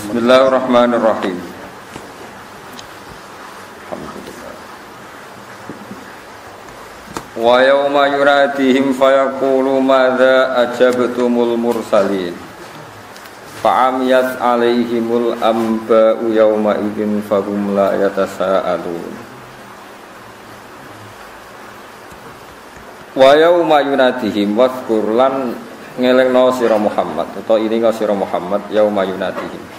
Bismillahirrahmanirrahim. Alhamdulillah. Wa yauma yunadihim fayaqulu madza ajabtumul mursalin. Fa'amiyat 'alaihimul anba'u yauma idzin fahum la yatasaalun. Wa yauma yunadihim wazkur lan ngelingno sira Muhammad utawa ilinga sira Muhammad yauma yunadihim.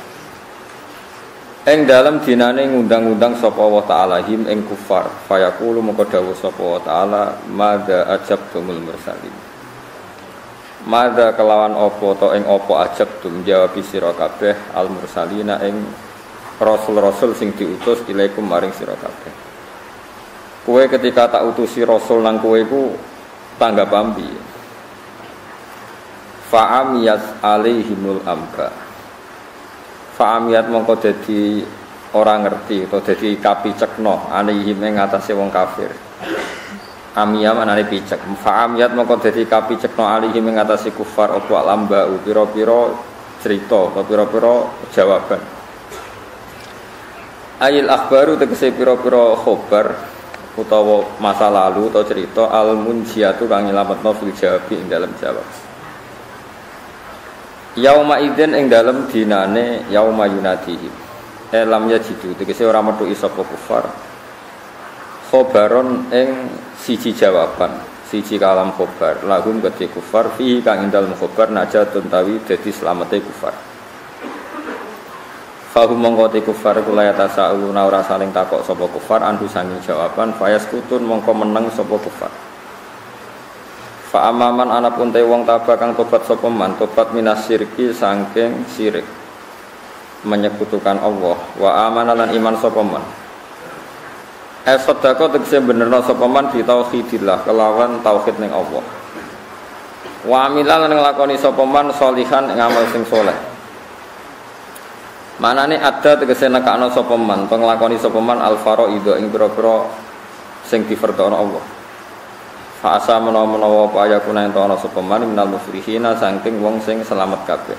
Ing dalem dinane ngundang-undang sapa wa ta'ala him ing kufar fayaqulu moko dawuh sapa wa ta'ala madza ajabtumul mursalin. Madza kelawan apa ta ing apa ajabtum jawab sira kabeh al mursalina ing rasul-rasul sing diutus ilaikum maring sira kabeh. Kowe ketika tak utusi rasul nang kowe iku tanggap piye? Fa'amiyat alaihimul amba. Fa'amiyat mongko dadi ora ngerti atau dadi kapicekno alaihim ing atase wong kafir. Amiyah manane picek. Fa'amiyat mongko dadi kapicekno alaihim ing atase kufar apa lamba pira-pira cerita atau pira-pira jawaban. Ayil akhbaru tegese pira-pira khabar utawa masa lalu atau cerita al munjiatu kang nyelametno fil jawabi ing dalam jawab. Yauma idzin ing dalem dinane yauma yunadihim. Lam yajidu tegese ora metuki sapa kufar. Khobaron ing siji jawaban, siji kalam khobar. Lahum kedhe kufar fi kang ing dalem khobar najatun tawi dadi slamete kufar. Fahum mongko te kufar kula yatasaaluna ora saling takok sapa kufar andu sanging jawaban fayaskutun mongko meneng sapa kufar. Fa amaman anapun te wong tabah kang tobat sapa man tobat minas syirki saking syirik menyekutukan Allah wa amana lan iman sapa man sadaqah tegese benerno sapa man bi tauhidillah kelawan tauhid ning Allah wa amila lan nglakoni sapa man sholihan ing amal sing saleh manane ada tegese nekakno sapa man penglakoni sapa man al faraidha ing pira-pira sing difardhono Allah. Fa'asa menawa apa ayakuna ento ana sapa man minal muflihina saking wong sing selamat kabeh.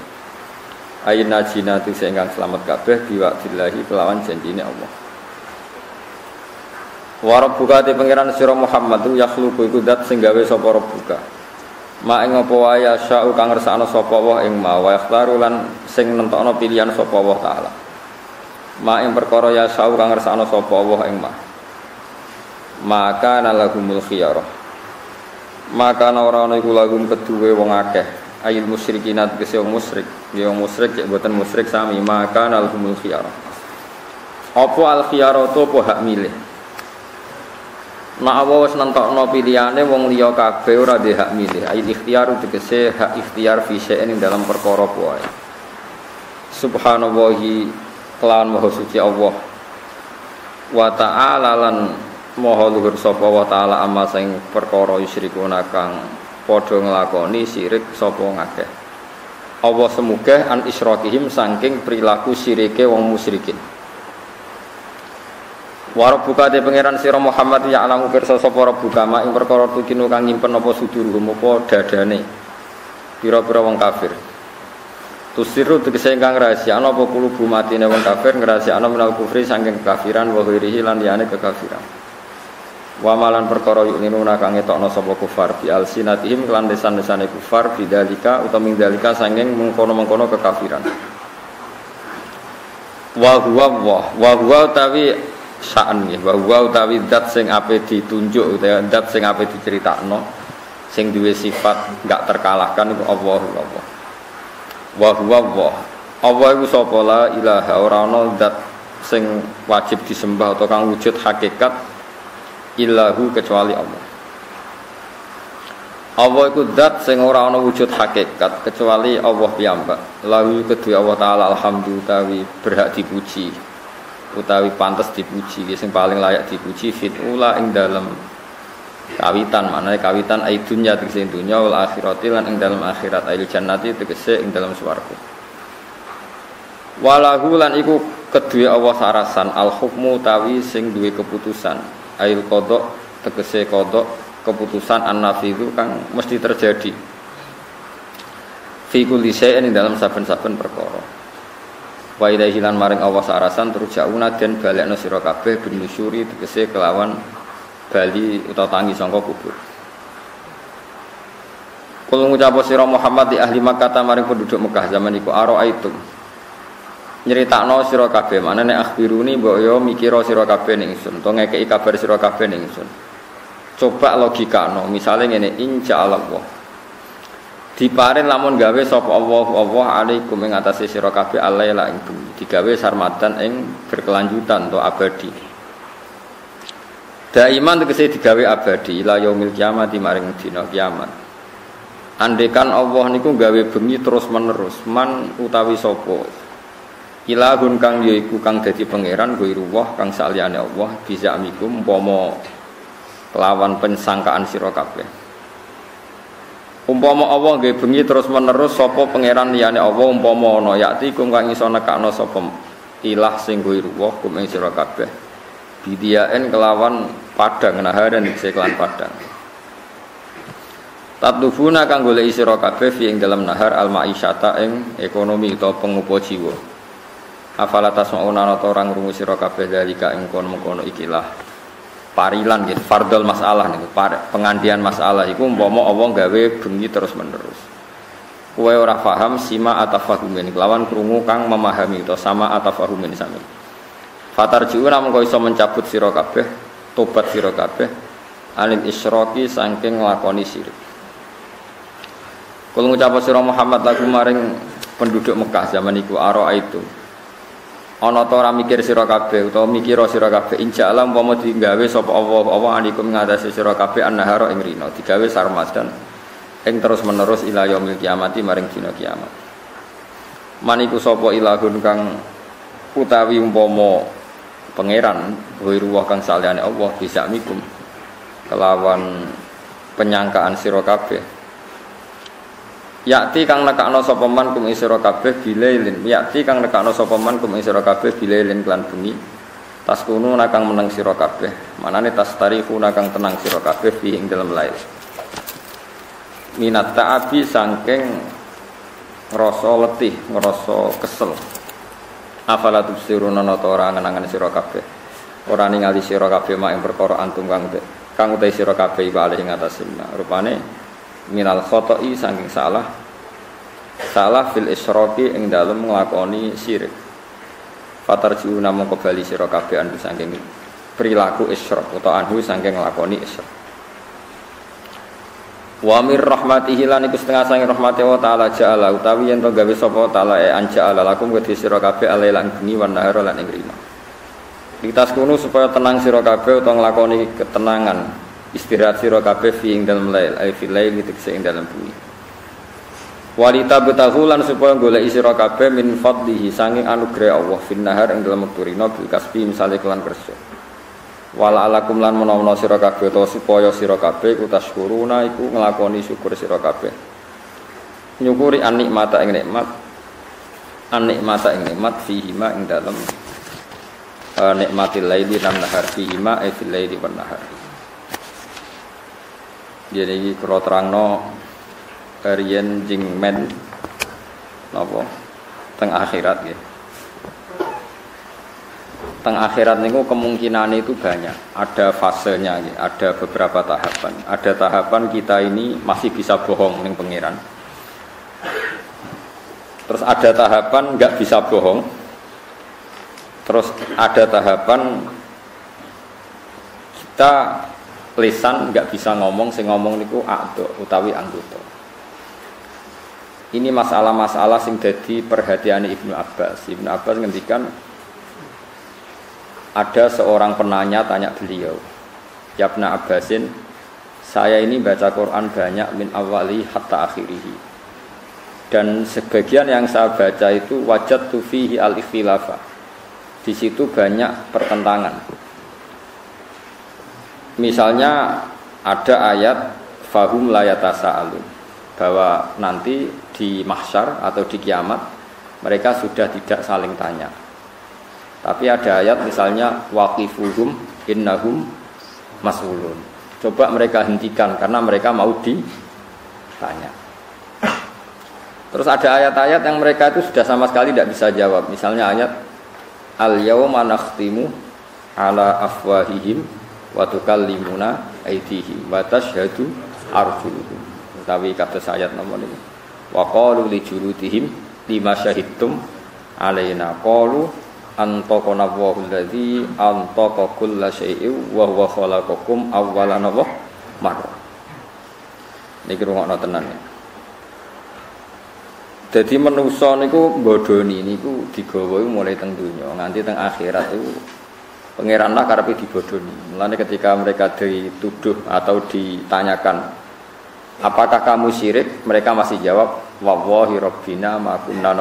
Ayin najina tu sing selamat kabeh biwa'dillahi kelawan janjine Allah. Wa rabbuka te pangeran sira Muhammad yakhluqu iku zat sing gawe sapa rabbuka. Ma ing apa wae sya'u kang ngersakno sapa wa ing ma wa ikhtaru lan sing nentokno pilihan sapa wa taala. Ma ing perkara ya sya'u kang ngersakno sapa wa ing ma. Maka nalahumul khiyarah. Maka ora ana iku lagum keduwe wong akeh ayil musyrikin tegese wong musyrik ya wong musyrik cek mboten musyrik sami maka alhumul khiyarah apa al khiyarah to apa hak milih nek apa wis nentokno pilihane wong liya kabeh ora dhe hak milih ayil ikhtiar tegese hak ikhtiar fi syai'in dalam perkara wae subhanallahi kelawan maha suci Allah wa ta'ala lan Maha luhur sapa wa ta'ala amma sing perkara yusyrikuna kang padha nglakoni syirik sapa ngakeh. Allah semoga an isyrokihim saking perilaku syirike wong musyrikin. Wa rabbuka te pangeran sira Muhammad ya alamu pirsa sapa rabbuka mak ing perkara tukinu kang nyimpen apa suduruhum apa dadane pira-pira wong kafir. Tusiru tegese kang rahasia ana apa kulubu matine wong kafir ngrahasiakno minal kufri saking kekafiran wa ghairihi lan liyane kekafiran. Wa malan perkara yu'minuna kang etokno sapa kufar bi alsinatihim kelan lisan-lisane kufar bidzalika utawa min dzalika saking mengkono-mengkono kekafiran. Wa huwa utawi sa'an nggih wa huwa utawi zat sing ape ditunjuk utawa zat sing ape diceritakno sing duwe sifat enggak terkalahkan iku Allah. Wa huwa Allah iku sapa la ilaha ora ana zat sing wajib disembah utawa kang wujud hakikat illahu kecuali Allah. Allah iku zat sing ora ana wujud hakikat kecuali Allah piyambak. Lahu kedue Allah taala alhamdulillah berhak dipuji utawi pantes dipuji sing paling layak dipuji fit ula ing dalem kawitan maknane kawitan ai dunya tegese dunya wal akhirati lan ing dalem akhirat ail jannati tegese ing dalem swarga. Walahu lan iku kedue Allah sarasan al hukmu tawi sing duwe keputusan ail qada tegese qada keputusan an-nafidhu kang mesti terjadi fi kulli syai'in dalam saben-saben perkara. Wa ilaihi lan maring Allah sarasan turja'una den balekno sira kabeh binusuri tegese kelawan bali utawa tangi sangka kubur. Kul ngucap sira Muhammad di ahli Makkah maring penduduk Mekah zaman iku ara'aitum. Nyeritakno sira kabeh manane akhbiruni mbok yo mikira sira kabeh ning ingsun to ngekeki kabar sira kabeh ning ingsun. Coba logikano misale ngene insyaallah. Diparin lamun gawe sapa Allah alaikum ing atase sira kabeh alaila ing bumi digawe sarmadan ing berkelanjutan to abadi. Daiman tegese digawe abadi ila yaumil kiamat maring dina kiamat. Andekan Allah niku gawe bengi terus menerus man utawi sapa ilahun kang yaiku kang dadi pangeran ghairuwah kang saliyane Allah bisa mikum umpama kelawan pensangkaan sira kabeh. Umpama Allah nggih bengi terus menerus sapa pangeran liyane Allah umpama ana yakti kum kang iso nekakno sapa ilah sing ghairuwah kum ing sira kabeh bidiaen kelawan padang naharan seklan padang. Tatufuna kang goleki sira kabeh fi ing dalam nahar al maisyata ing ekonomi utawa pengupo jiwa. Afala tasmauna ta orang krungu sira kabeh dalika ing kono-kono ikilah. Parilan gitu, fardol masalah nih, pengandian masalah itu umpama Allah gawe bengi terus menerus. Kowe ora paham sima atafahumin kelawan krungu kang memahami itu sama atafahumin sami. Fatarjiuna mengko iso mencabut sira kabeh, tobat sira kabeh anil isyraki saking nglakoni syirik. Kul ngucap sira Muhammad lagu maring penduduk Mekah zaman iku ara itu. Ana ta ora mikir sira kabeh utawa mikira sira kabeh insyaallah umpama digawe sapa Allah alikum ngatasi sira kabeh annahara ing rina digawe sarmadan ing terus menerus ila yaumil kiamati maring dina kiamat. Maniku sapa ilahun kang utawi umpama pangeran ghairuwah kang saliyane Allah bisa mikum kelawan penyangkaan sira kabeh. Yakti kang nekakno sapa man kum sira kabeh bilailin yakti kang nekakno sapa man kum sira kabeh bilailin lan bengi taskunu nakang meneng sira kabeh manane tastarihu nakang tenang sira kabeh fi ing dalem lail minat ta'abi saking ngrasa letih ngrasa kesel afala tubsiruna nata ora angen-angen sira kabeh ora ningali sira kabeh mak ing perkara antum kang utai sira kabeh bali ing atas rupane minal khoto'i saking salah fil isyraki ing dalem nglakoni syirik fatarjiuna mongko bali sira kabeh andu saking perilaku isyrak utawa anhu saking nglakoni isyrak wa mir rahmatihi lan iku setengah saking rahmate wa taala ja'ala utawi yen to gawe sapa taala anja'ala lakum kedhi sira kabeh alailan bengi wan nahara lan ing rina ditas kuno supaya tenang sira kabeh utawa nglakoni ketenangan istirahat sira kabeh fi ing dalem lail ai fi lail tegese ing dalem bengi walita betahulan supaya golek sira kabeh min fadlihi saking anugerah Allah fin nahar ing dalem wektu rina bil kasbi misale kelan kerja wala alakum lan menawa sira kabeh utawa supaya sira kabeh kutasykuruna iku nglakoni syukur sira kabeh nyukuri anikmata ing nikmat fihi ma ing dalem nikmatil laili lan nahar fihi ma ai fil laili wan nahar. Jadi kalau terangno riyen jing men napa teng akhirat nggih. Teng akhirat niku kemungkinan itu banyak. Ada fasenya nggih, ada beberapa tahapan. Ada tahapan kita ini masih bisa bohong ning pangeran. Terus ada tahapan enggak bisa bohong. Terus ada tahapan kita lisan enggak bisa ngomong, sing ngomong niku a'dha utawi anggota. Ini masalah-masalah sing dadi perhatiane Ibnu Abbas. Ibnu Abbas ngendikan ada seorang penanya tanya beliau, "Ya Ibnu Abbasin, saya ini baca Quran banyak min awali hatta akhirihi. Dan sebagian yang saya baca itu wajadtu fihi al-ikhtilafa. Di situ banyak pertentangan. Misalnya ada ayat fahum la yatasaalun bahwa nanti di mahsyar atau di kiamat mereka sudah tidak saling tanya. Tapi ada ayat misalnya waqifuhum innahum mas'ulun. Coba mereka hentikan karena mereka mau ditanya. Terus ada ayat-ayat yang mereka itu sudah sama sekali tidak bisa jawab. Misalnya ayat al-yauma nakhtimu ala afwahihim wa tukallimuna aydihim wa tashhadu arjuluhum. Utawi kados ayat nomor ini. Wa qalu li juludihim lima syahidtum alaina qalu antaqana Allahu allazi antaqa kulla syai'in wa huwa khalaqakum awwala marrah. Niki rungokno tenan. Jadi manusa niku bodoni niku digawa mulai teng donya nganti teng akhirat itu pangeran lah karepe dibodoni. Mulane ketika mereka dituduh atau ditanyakan apakah kamu syirik, mereka masih jawab wallahi rabbina ma kunna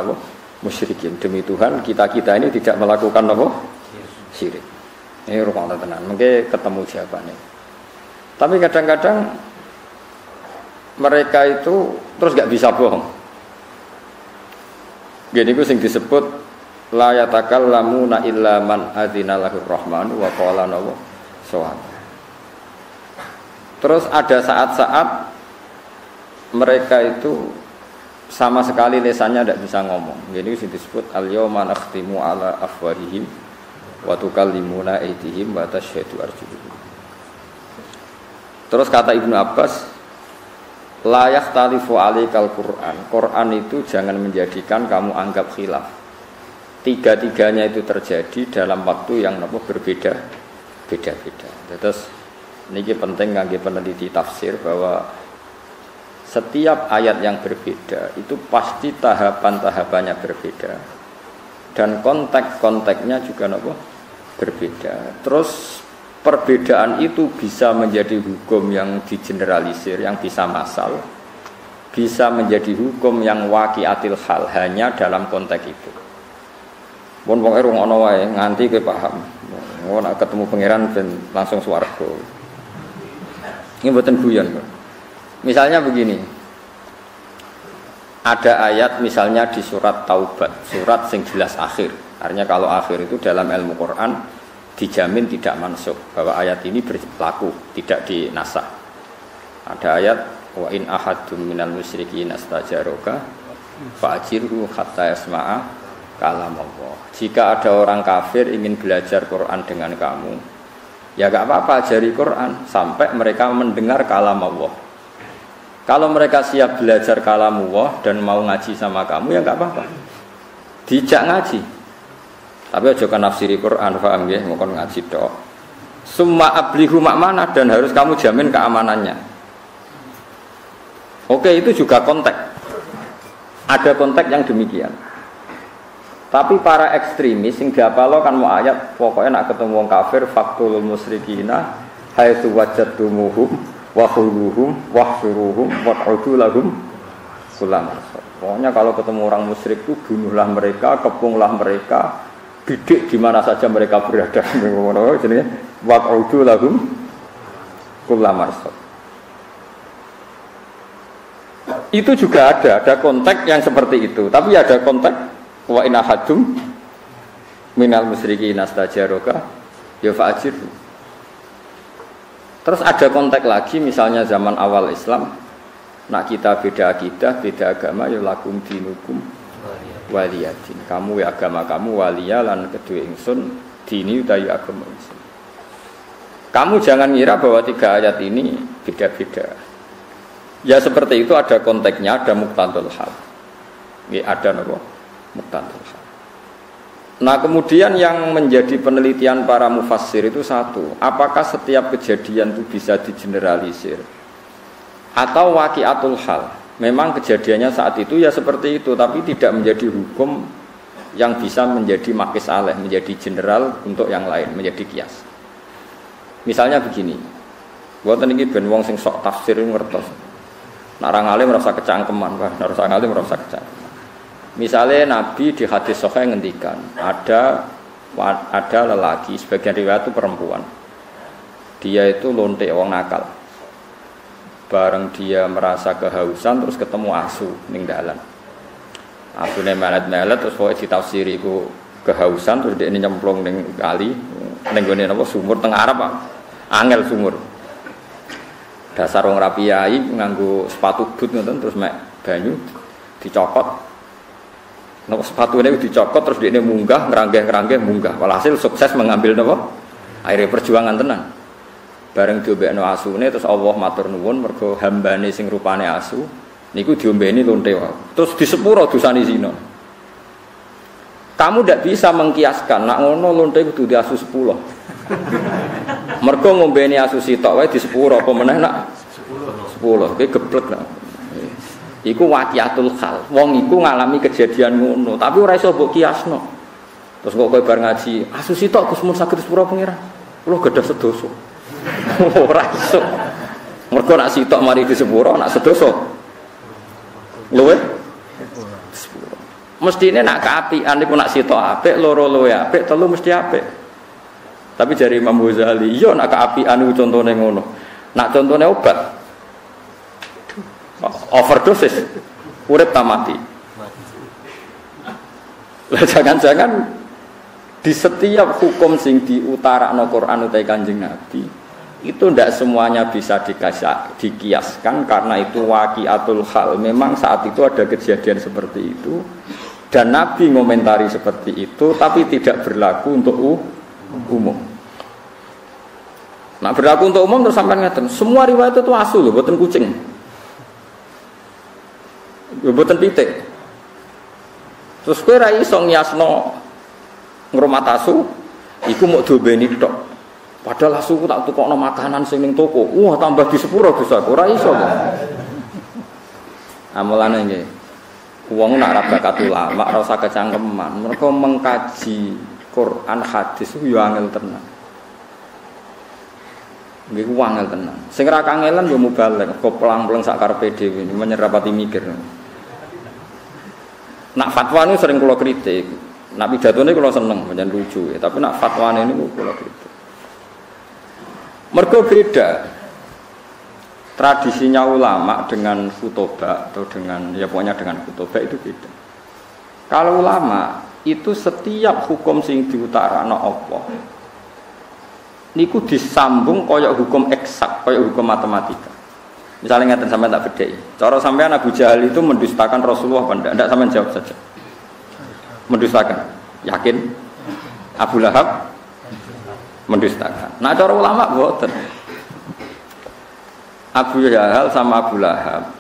musyrikin. Demi Tuhan kita ini tidak melakukan syirik. Ini rukun tenan. Mungkin ketemu jawabannya. Tapi kadang-kadang mereka itu terus gak bisa bohong. Gini ku sing disebut la yatakallamuna illa man adzina lahur rahmanu wa qala nawa shawab. Terus ada saat-saat mereka itu sama sekali lisannya tidak bisa ngomong. Jadi sing disebut al-yauma nakhtimu ala afwahihim wa tukallimuna aydihim wa tashhadu arjuluhum. Terus kata Ibnu Abbas layak talifu alikal Quran. Quran itu jangan menjadikan kamu anggap khilaf. Tiga-tiganya itu terjadi dalam waktu yang berbeda. Terus ini penting kangge peneliti tafsir bahwa setiap ayat yang berbeda itu pasti tahapan-tahapannya berbeda dan konteks-konteksnya juga berbeda. Terus perbedaan itu bisa menjadi hukum yang digeneralisir, yang bisa massal, bisa menjadi hukum yang waqiatil hal hanya dalam konteks itu. Mun wong ngono wae nganti kowe paham. Nek ketemu pangeran ben langsung swarga. Ini mboten guyon. Misalnya begini. Ada ayat misalnya di surat Taubat, surat sing jelas akhir. Artinya kalau akhir itu dalam ilmu Quran dijamin tidak mansukh, bahwa ayat ini berlaku, tidak dinasakh. Ada ayat wa in ahadum minal musyrikin astajaroka fa'jirhu hatta yasma'a kalam Allah. Jika ada orang kafir ingin belajar Quran dengan kamu, ya gak apa-apa ajari Quran sampai mereka mendengar kalam Allah. Kalau mereka siap belajar kalam Allah dan mau ngaji sama kamu, ya gak apa-apa, dijak ngaji. Tapi aja kan nafsiri Quran, paham ya, ngomong ngaji tok. Summa ablihu makmana, dan harus kamu jamin keamanannya. Oke, itu juga konteks. Ada konteks yang demikian. Tapi para ekstremis sing diapalo kan mau ayat pokoknya nak ketemu wong kafir faqtul musyrikina haitsu wajadtumuhum wa khuluhum wahsuruhum wa'udu lahum kulam. Pokoknya kalau ketemu orang musyrik itu bunuhlah mereka, kepunglah mereka, bidik di mana saja mereka berada. Ngono jenenge wa'udu lahum kulam. Itu juga ada konteks yang seperti itu. Tapi ada konteks wa in ahadum minal musyrikin astajaroka ya fa'ajirhu. Terus ada konteks lagi misalnya zaman awal Islam, nak kita beda akidah, beda agama, ya lakum dinukum waliyadin. Kamu ya agama kamu waliya lan kedue ingsun dini utawi agama ingsun. Kamu jangan ngira bahwa tiga ayat ini beda-beda. Ya seperti itu, ada konteksnya, ada muqtadul hal. Ya ada muqtadul hal. Nah kemudian yang menjadi penelitian para mufassir itu satu, apakah setiap kejadian itu bisa digeneralisir atau waqiatul hal, memang kejadiannya saat itu ya seperti itu, tapi tidak menjadi hukum yang bisa menjadi makis aleh, menjadi general untuk yang lain, menjadi kias. Misalnya begini, buatan ini ben wong sing sok tafsir ngertos, narang alim merasa kecangkeman, narang alim merasa kecangkeman. Misalnya Nabi di hadis sahih ngendikan ada lelaki, sebagian riwayat itu perempuan, dia itu lonte wong nakal. Bareng dia merasa kehausan terus ketemu asu ning dalan. Asune melet-melet terus pokoke ditafsiri iku kehausan terus dia nyemplung ning kali ning gone napa sumur teng Arab, angel sumur. Dasar wong rapi yai nganggo sepatu boot ngoten terus mek banyu dicokot. Napa sepatune dicokot terus dia munggah, ngeranggeh munggah. Walhasil sukses mengambil napa? Akhire perjuangan tenan. Bareng diombekno asune terus Allah matur nuwun mergo hambane sing rupane asu niku diombeni lonte wae. Terus di sepuro dosane zina. Kamu tidak bisa mengkiaskan nak ngono lonte kudu di asu 10. Mergo ngombeni asu sitok wae di sepuro apa meneh nak 10. Iki geblek nak. Iku waqiatul hal. Wong iku ngalami kejadian ngono, tapi ora iso mbok kiasno. Terus kok kowe bar ngaji, asu sitok Gus mun saged sepuro pengira. Kulo gadah sedoso. Ora iso. Mergo nak sitok mari di sepuro, nak sedoso. Luwe sepuro. Mestine nak kaapian iku nak sitok apik, loro luwe apik, telu mesti apik. Tapi jari Imam Ghazali, iya nak kaapian iku contone ngono. Nak contone obat overdosis, urip tak mati. Lah jangan-jangan di setiap hukum sing diutarakno Quran utai Kanjeng Nabi itu ndak semuanya bisa dikiaskan karena itu waqiatul hal. Memang saat itu ada kejadian seperti itu dan Nabi ngomentari seperti itu, tapi tidak berlaku untuk umum. Nah berlaku untuk umum terus sampai ngeten, semua riwayat itu asu loh, buatan kucing. Mboten pitik. Terus kowe ra iso ngiasno ngrumat asu iku mok dobeni tok. Padahal asu ku tak tukokno makanan sing ning toko. Wah, tambah di sepuro dosa. Ora iso kok. Amulane nggih. Wong nak ra bakat ulama, ora usah kecangkeman. Mergo mengkaji Quran hadis ku yo angel tenan. Nggih ku angel tenan. Sing ra kangelan yo mubalek, kok pelang-pelang sak karepe dhewe menyerapati mikir. Nak fatwa ini sering kula kritik. Nak pidatone kula seneng, pancen lucu ya. Tapi nak fatwane niku kula kritik. Mergo beda tradisinya ulama dengan khutbah atau dengan ya pokoknya dengan khutbah itu beda. Kalau ulama itu setiap hukum sing diutarakno Allah niku disambung kaya hukum eksak, kaya hukum matematika. Misalnya ngeten sampean tak bedheki. Cara sampean Abu Jahal itu mendustakan Rasulullah apa ndak? Ndak sampean jawab saja. Mendustakan. Yakin? Abu Lahab mendustakan. Nah cara ulama mboten. Abu Jahal sama Abu Lahab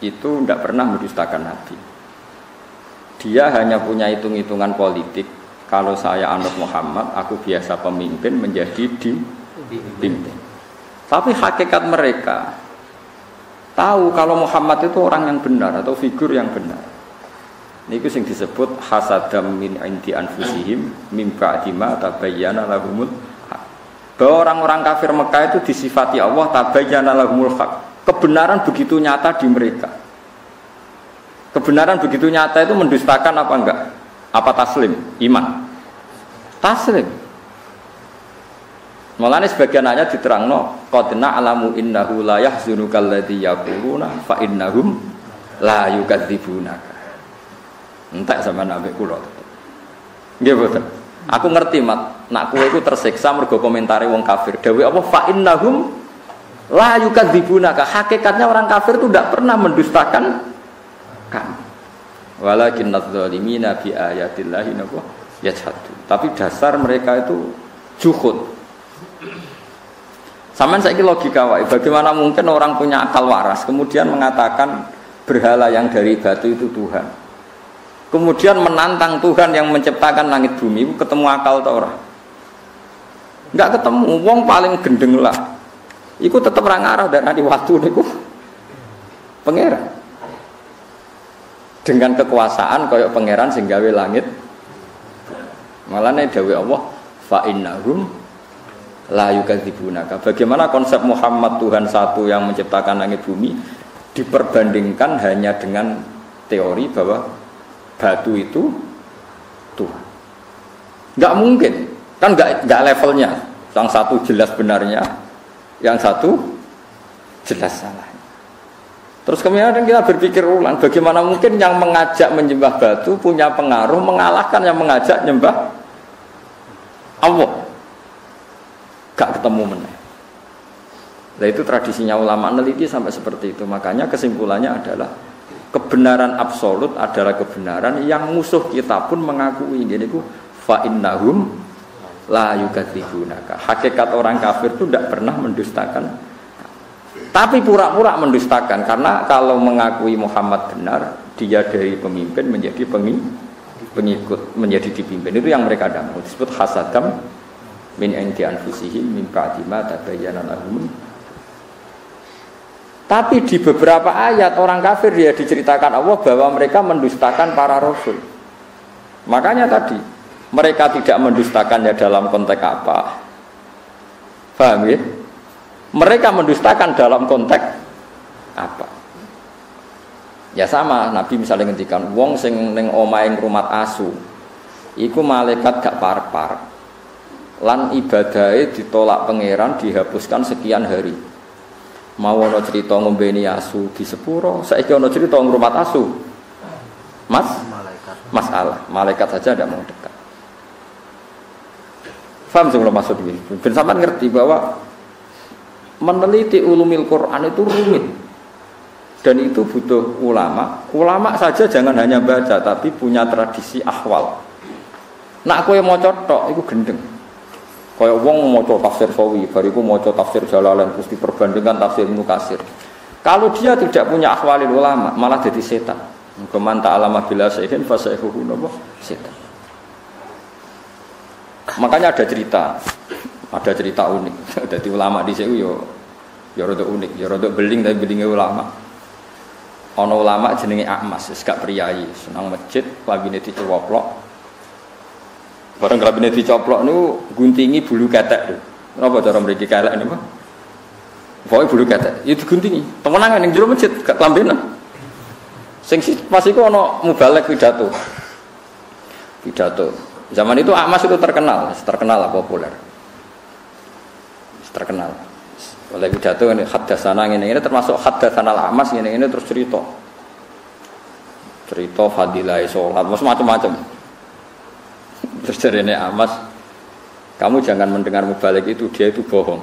itu ndak pernah mendustakan Nabi. Dia hanya punya hitung-hitungan politik. Kalau saya anut Muhammad, aku biasa pemimpin menjadi dipimpin. Tapi hakikat mereka tahu kalau Muhammad itu orang yang benar atau figur yang benar. Niku sing disebut hasadam min indi anfusihim mim ba'di ma tabayyana lahumul haq. Bahwa orang-orang kafir Mekah itu disifati Allah tabayyana lahumul haq. Kebenaran begitu nyata di mereka. Kebenaran begitu nyata itu mendustakan apa enggak? Apa taslim? Iman. Taslim. Mulane sebagian ayat diterangno qad na'lamu innahu la yahzunuka alladzi yaquluna fa innahum la yukadzibunaka. Entek sampean ambek kula. Nggih boten. Aku ngerti mat, nak kowe iku tersiksa mergo komentare wong kafir. Dewe apa fa innahum la yukadzibunaka. Hakikatnya orang kafir itu tidak pernah mendustakan kamu. Walakinnadz zalimina bi ayatillahi yajhadun. Tapi dasar mereka itu juhud. Sampeyan saiki logika wae, bagaimana mungkin orang punya akal waras kemudian mengatakan berhala yang dari batu itu Tuhan. Kemudian menantang Tuhan yang menciptakan langit bumi, itu ketemu akal ta ora? Enggak ketemu, wong paling gendeng lah. Iku tetep ra ngarah darani waktu niku pangeran. Dengan kekuasaan kaya pangeran sing gawe langit. Malane dawuh Allah, fa innahum la yukadzibunaka. Bagaimana konsep Muhammad Tuhan satu yang menciptakan langit bumi diperbandingkan hanya dengan teori bahwa batu itu Tuhan. Enggak mungkin. Kan enggak levelnya. Yang satu jelas benarnya, yang satu jelas salah. Terus kemudian kita berpikir ulang, bagaimana mungkin yang mengajak menyembah batu punya pengaruh mengalahkan yang mengajak menyembah Allah. Gak ketemu meneh. Nah itu tradisinya ulama neliti sampai seperti itu. Makanya kesimpulannya adalah kebenaran absolut adalah kebenaran yang musuh kita pun mengakui. Gini ku fa innahum la yukadzibunaka. Hakikat orang kafir itu tidak pernah mendustakan, tapi pura-pura mendustakan. Karena kalau mengakui Muhammad benar, dia dari pemimpin menjadi pengikut, menjadi dipimpin. Itu yang mereka mau disebut hasadam min indi anfusihim min ba'di ma tabayyana lahum. Tapi di beberapa ayat orang kafir dia diceritakan Allah bahwa mereka mendustakan para rasul. Makanya tadi mereka tidak mendustakannya dalam konteks apa? Paham ya? Mereka mendustakan dalam konteks apa? Ya sama, Nabi misalnya ngendikan wong sing ning omahe ngrumat asu, iku malaikat gak parek-parek. Lan ibadahe ditolak pangeran dihapuskan sekian hari. Mau ana cerita ngombeni asu di sepuro, saiki ana cerita ngrumat asu. Masalah, malaikat saja tidak mau dekat. Faham sih kalau maksud ini? Ben sampean ngerti bahwa meneliti ulumil Quran itu rumit. Dan itu butuh ulama. Ulama saja jangan hanya baca, tapi punya tradisi ahwal. Nak kowe maca tok iku gendeng. Kaya wong maca tafsir Sawi, bariku maca tafsir Jalalain terus diperbandingkan tafsir Ibnu Katsir. Kalau dia tidak punya ahwalil ulama, malah jadi setan. Keman ta'alama bila sayyidin fa sayhuhu setan. Makanya ada cerita unik. Jadi ulama di situ ya rada unik, ya rada beling tapi belingnya ulama. Ana ulama jenenge Ahmas, wis gak priyayi, senang masjid, labine dicoplok. Bareng labine dicoplok niku guntingi bulu ketek. Napa cara mriki kelek niku? Pokoke bulu ketek, ya diguntingi. Temenan ning jero masjid gak klambenan. Sing pas iku ana mubalek pidato. Zaman itu Ahmas itu terkenal lah populer. Terkenal. Oleh pidato ini haddatsana ngene-ngene termasuk haddatsana Ahmas ngene-ngene terus cerita fadilah salat macam-macam. Terus jarene Ahmas, kamu jangan mendengar mubalek itu, dia itu bohong.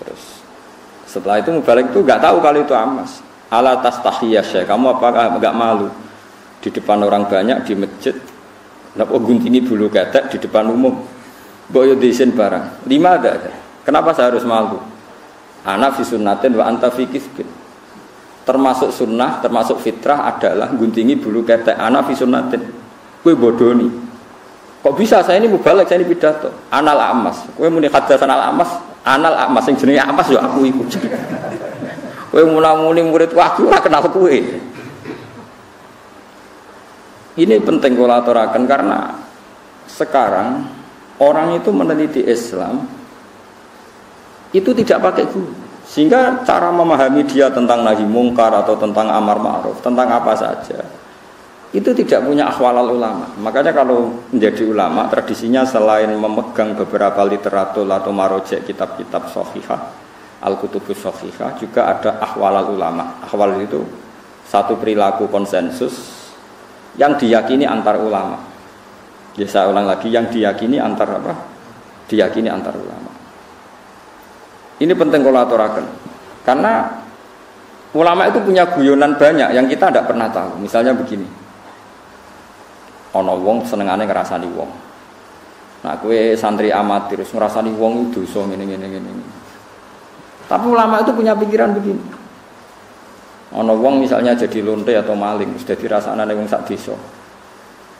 Terus setelah itu mubalek itu enggak tahu kalau itu Ahmas. Ala tastahiyya syekh, kamu apakah enggak malu di depan orang banyak di masjid? Napa guntingi bulu ketek di depan umum? Mbok yo diisin barang. Lima ada. Kenapa saya harus malu? Ana fi sunnatin wa anta fi kisbin. Termasuk sunnah, termasuk fitrah adalah guntingi bulu ketek. Ana fi sunnatin. Kowe bodoni. Kok bisa saya ini mubalek, saya ini pidato. Anal Amas. Kowe muni haddatsan al Amas, anal Amas sing jenenge Amas yo aku iku. Kowe muni muridku aku ora kenal kowe. Ini penting kula aturaken karena sekarang orang itu meneliti Islam itu tidak pakai guru, sehingga cara memahami dia tentang nahi mungkar atau tentang amar ma'ruf, tentang apa saja itu tidak punya ahwalal ulama. Makanya kalau menjadi ulama tradisinya selain memegang beberapa literatur atau marojek kitab-kitab shahihah, al-kutubus shahihah, juga ada ahwalal ulama. Ahwal itu satu perilaku konsensus yang diyakini antar ulama. Ya saya ulang lagi, yang diyakini antar apa? Diyakini antar ulama. Ini penting kalau aturaken. Karena ulama itu punya guyonan banyak yang kita tidak pernah tahu. Misalnya begini. Ana wong senengane ngrasani wong. Nah, kowe santri amatir terus ngrasani wong itu dosa ngene. Tapi ulama itu punya pikiran begini. Ana wong misalnya jadi lonte atau maling, sudah dirasakane wong sak desa.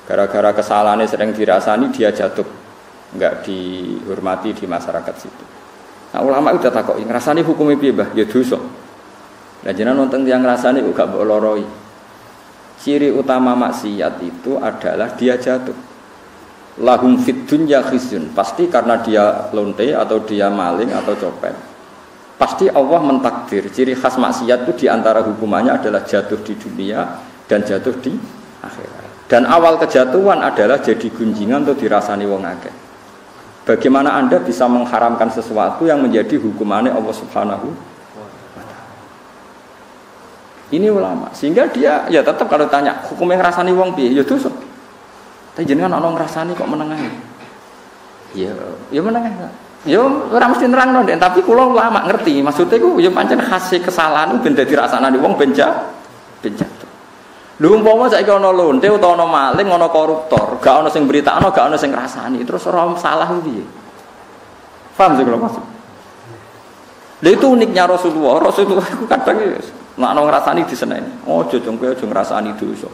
Gara-gara kesalahannya sering dirasani dia jatuh, enggak dihormati di masyarakat situ. Nah, ulama udah takoki, ngrasani hukume piye, Mbah? Ya dosa. Lah jenengan nonton tiyang ngrasani kok gak mbok loroi. Ciri utama maksiat itu adalah dia jatuh. Lahum fid dunya khizyun. Pasti karena dia lonte atau dia maling atau copet. Pasti Allah mentakdir ciri khas maksiat itu diantara hukumannya adalah jatuh di dunia dan jatuh di akhirat. Dan awal kejatuhan adalah jadi gunjingan atau dirasani wong akeh. Bagaimana Anda bisa mengharamkan sesuatu yang menjadi hukumannya Allah Subhanahu wa ta'ala? Ini ulama. Sehingga dia ya tetap kalau tanya hukumnya ngrasani wong piye? Ya dosa. Tapi jenengan ana ngrasani kok menengahi? Ya menengahi. Ya ora mesti nerangno ndek, tapi kula ulama ngerti. Maksudnya iku ya pancen khase kesalahan ben dadi rasane wong ben Penjatuh. Lho umpama saiki ana lonte utawa ana maling, ana koruptor, gak ana sing beritakno, gak ana sing ngrasani, terus ora salah piye? Paham sih kalau maksud? Lha itu uniknya Rasulullah. Rasulullah itu kadang ya nek ana ngrasani diseneni. Ojo jong kowe aja ngrasani dosa.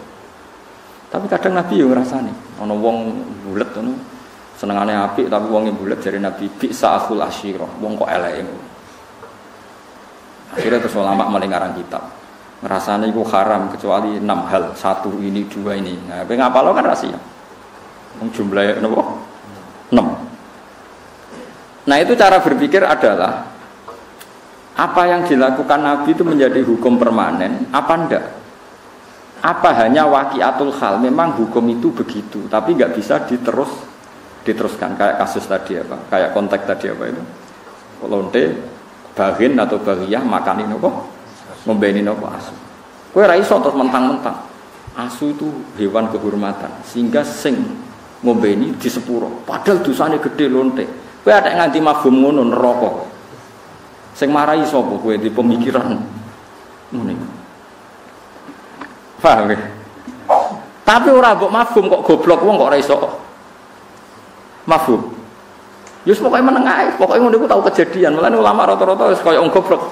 Tapi kadang Nabi yo ngrasani. Ana wong bulet ngono. Senengane apik tapi wong bulet jare Nabi bisa akhul asyirah. Wong kok eleke ngono. Akhirnya terus ulama mulai ngarang kitab. Ngerasane iku haram kecuali 6 hal. 1 ini, 2 ini. Nah, kowe ngapalo kan rahasia. Wong jumlahe napa? 6. Nah, itu cara berpikir adalah apa yang dilakukan Nabi itu menjadi hukum permanen, apa enggak? Apa hanya waqiatul hal, memang hukum itu begitu, tapi enggak bisa diteruskan kayak kasus tadi apa? Kayak konteks tadi apa itu? Lonte, bagin atau bagiyah makanin apa? Ngombenin apa asu. Kowe ra iso terus mentang-mentang. Asu itu hewan kehormatan, sehingga sing ngombeni di sepuro. Padahal dosane gede lonte. Kowe ada nganti mafhum ngono neraka. Sing marahi sapa kowe di pemikiran ngene. Paham ya? Tapi ora mbok mafhum kok goblok wong kok ora iso mafhum. Yus pokoke meneng ae, pokoke ngono iku tau kejadian. Mulane ulama rata-rata wis kaya wong goblok.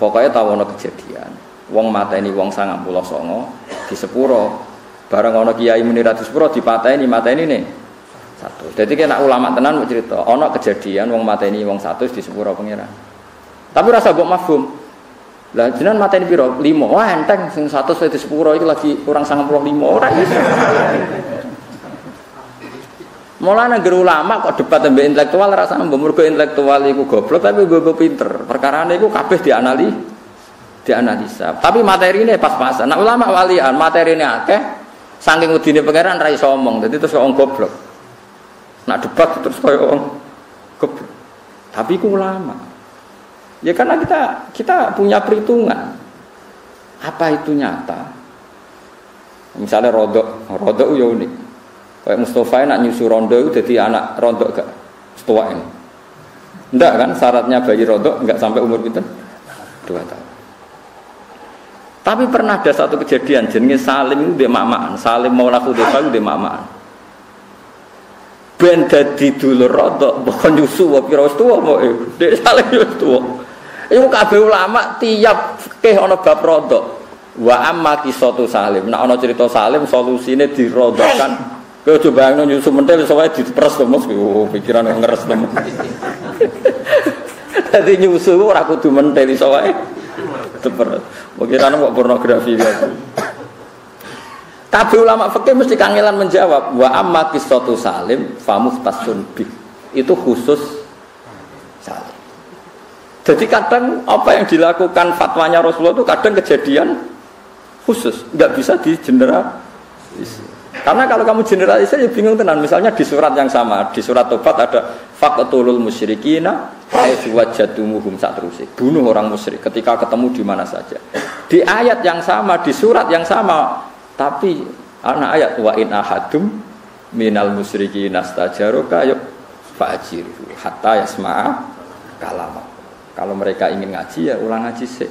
Pokoke tau ana kejadian. Wong mateni wong 99 di sepuro. Bareng ana kiai muni ra di sepuro dipateni ne. 100. Jadi kena ulama tenan mau cerita, ana kejadian wong mateni wong 100 di sepuro pangeran. Tapi rasa mbok mafhum. Lah jenengan mateni piro? 5. Wah enteng sing 100 di sepuro iki lagi kurang 95 ora iso. Mulane ngger ulama kok debat mbek intelektual rasane mbok mergo intelektual iku goblok tapi gue pinter. Perkarane iku kabeh dianalisa. Tapi materine pas-pasan. Nah ulama walian materine akeh saking udine pangeran ra iso omong. Dadi terus wong goblok. Nak debat terus koyo wong goblok. Tapi iku ulama. Ya karena kita punya perhitungan. Apa itu nyata? Misalnya rodok ya unik. Kayak Mustafa nak nyusu rondo itu jadi anak rondo gak setua ini. Enggak kan syaratnya bayi rondo enggak sampai umur pinten 2 tahun. Tapi pernah ada satu kejadian jenenge Salim itu dia mamaan. Salim Maula Hudzaifah itu dia mamaan. Ben dadi dulur rondo mbok nyusu wae pira wis tuwa mbok Dek Salim wis tuwa. Iku kabeh ulama tiap fikih ana bab rondo. Wa amma qisatu Salim. Nek ana cerita Salim solusine dirondokan. Kowe coba nyusu mentel sowae diperes to Mas. Oh, pikiran ngeres temen. Dadi nyusu ora kudu mentel iso wae. Diperes. Pikiran kok pornografi gitu. Kabeh ulama fikih mesti kangelan menjawab wa amma qissatu Salim fa muhtasun bi. Itu khusus Salim. Jadi kadang apa yang dilakukan fatwanya Rasulullah itu kadang kejadian khusus, enggak bisa digeneralisir. Karena kalau kamu generalisir ya bingung tenan. Misalnya di surat yang sama, di surat Tobat ada faqtulul musyrikina haitsu wajadtumuhum satrusih. Bunuh orang musyrik ketika ketemu di mana saja. Di ayat yang sama, di surat yang sama, tapi ana ayat wa in ahadum minal musyrikina stajaruka yuk fa'jiru hatta yasma'a kalam. Kalau mereka ingin ngaji ya ulang ngaji sik.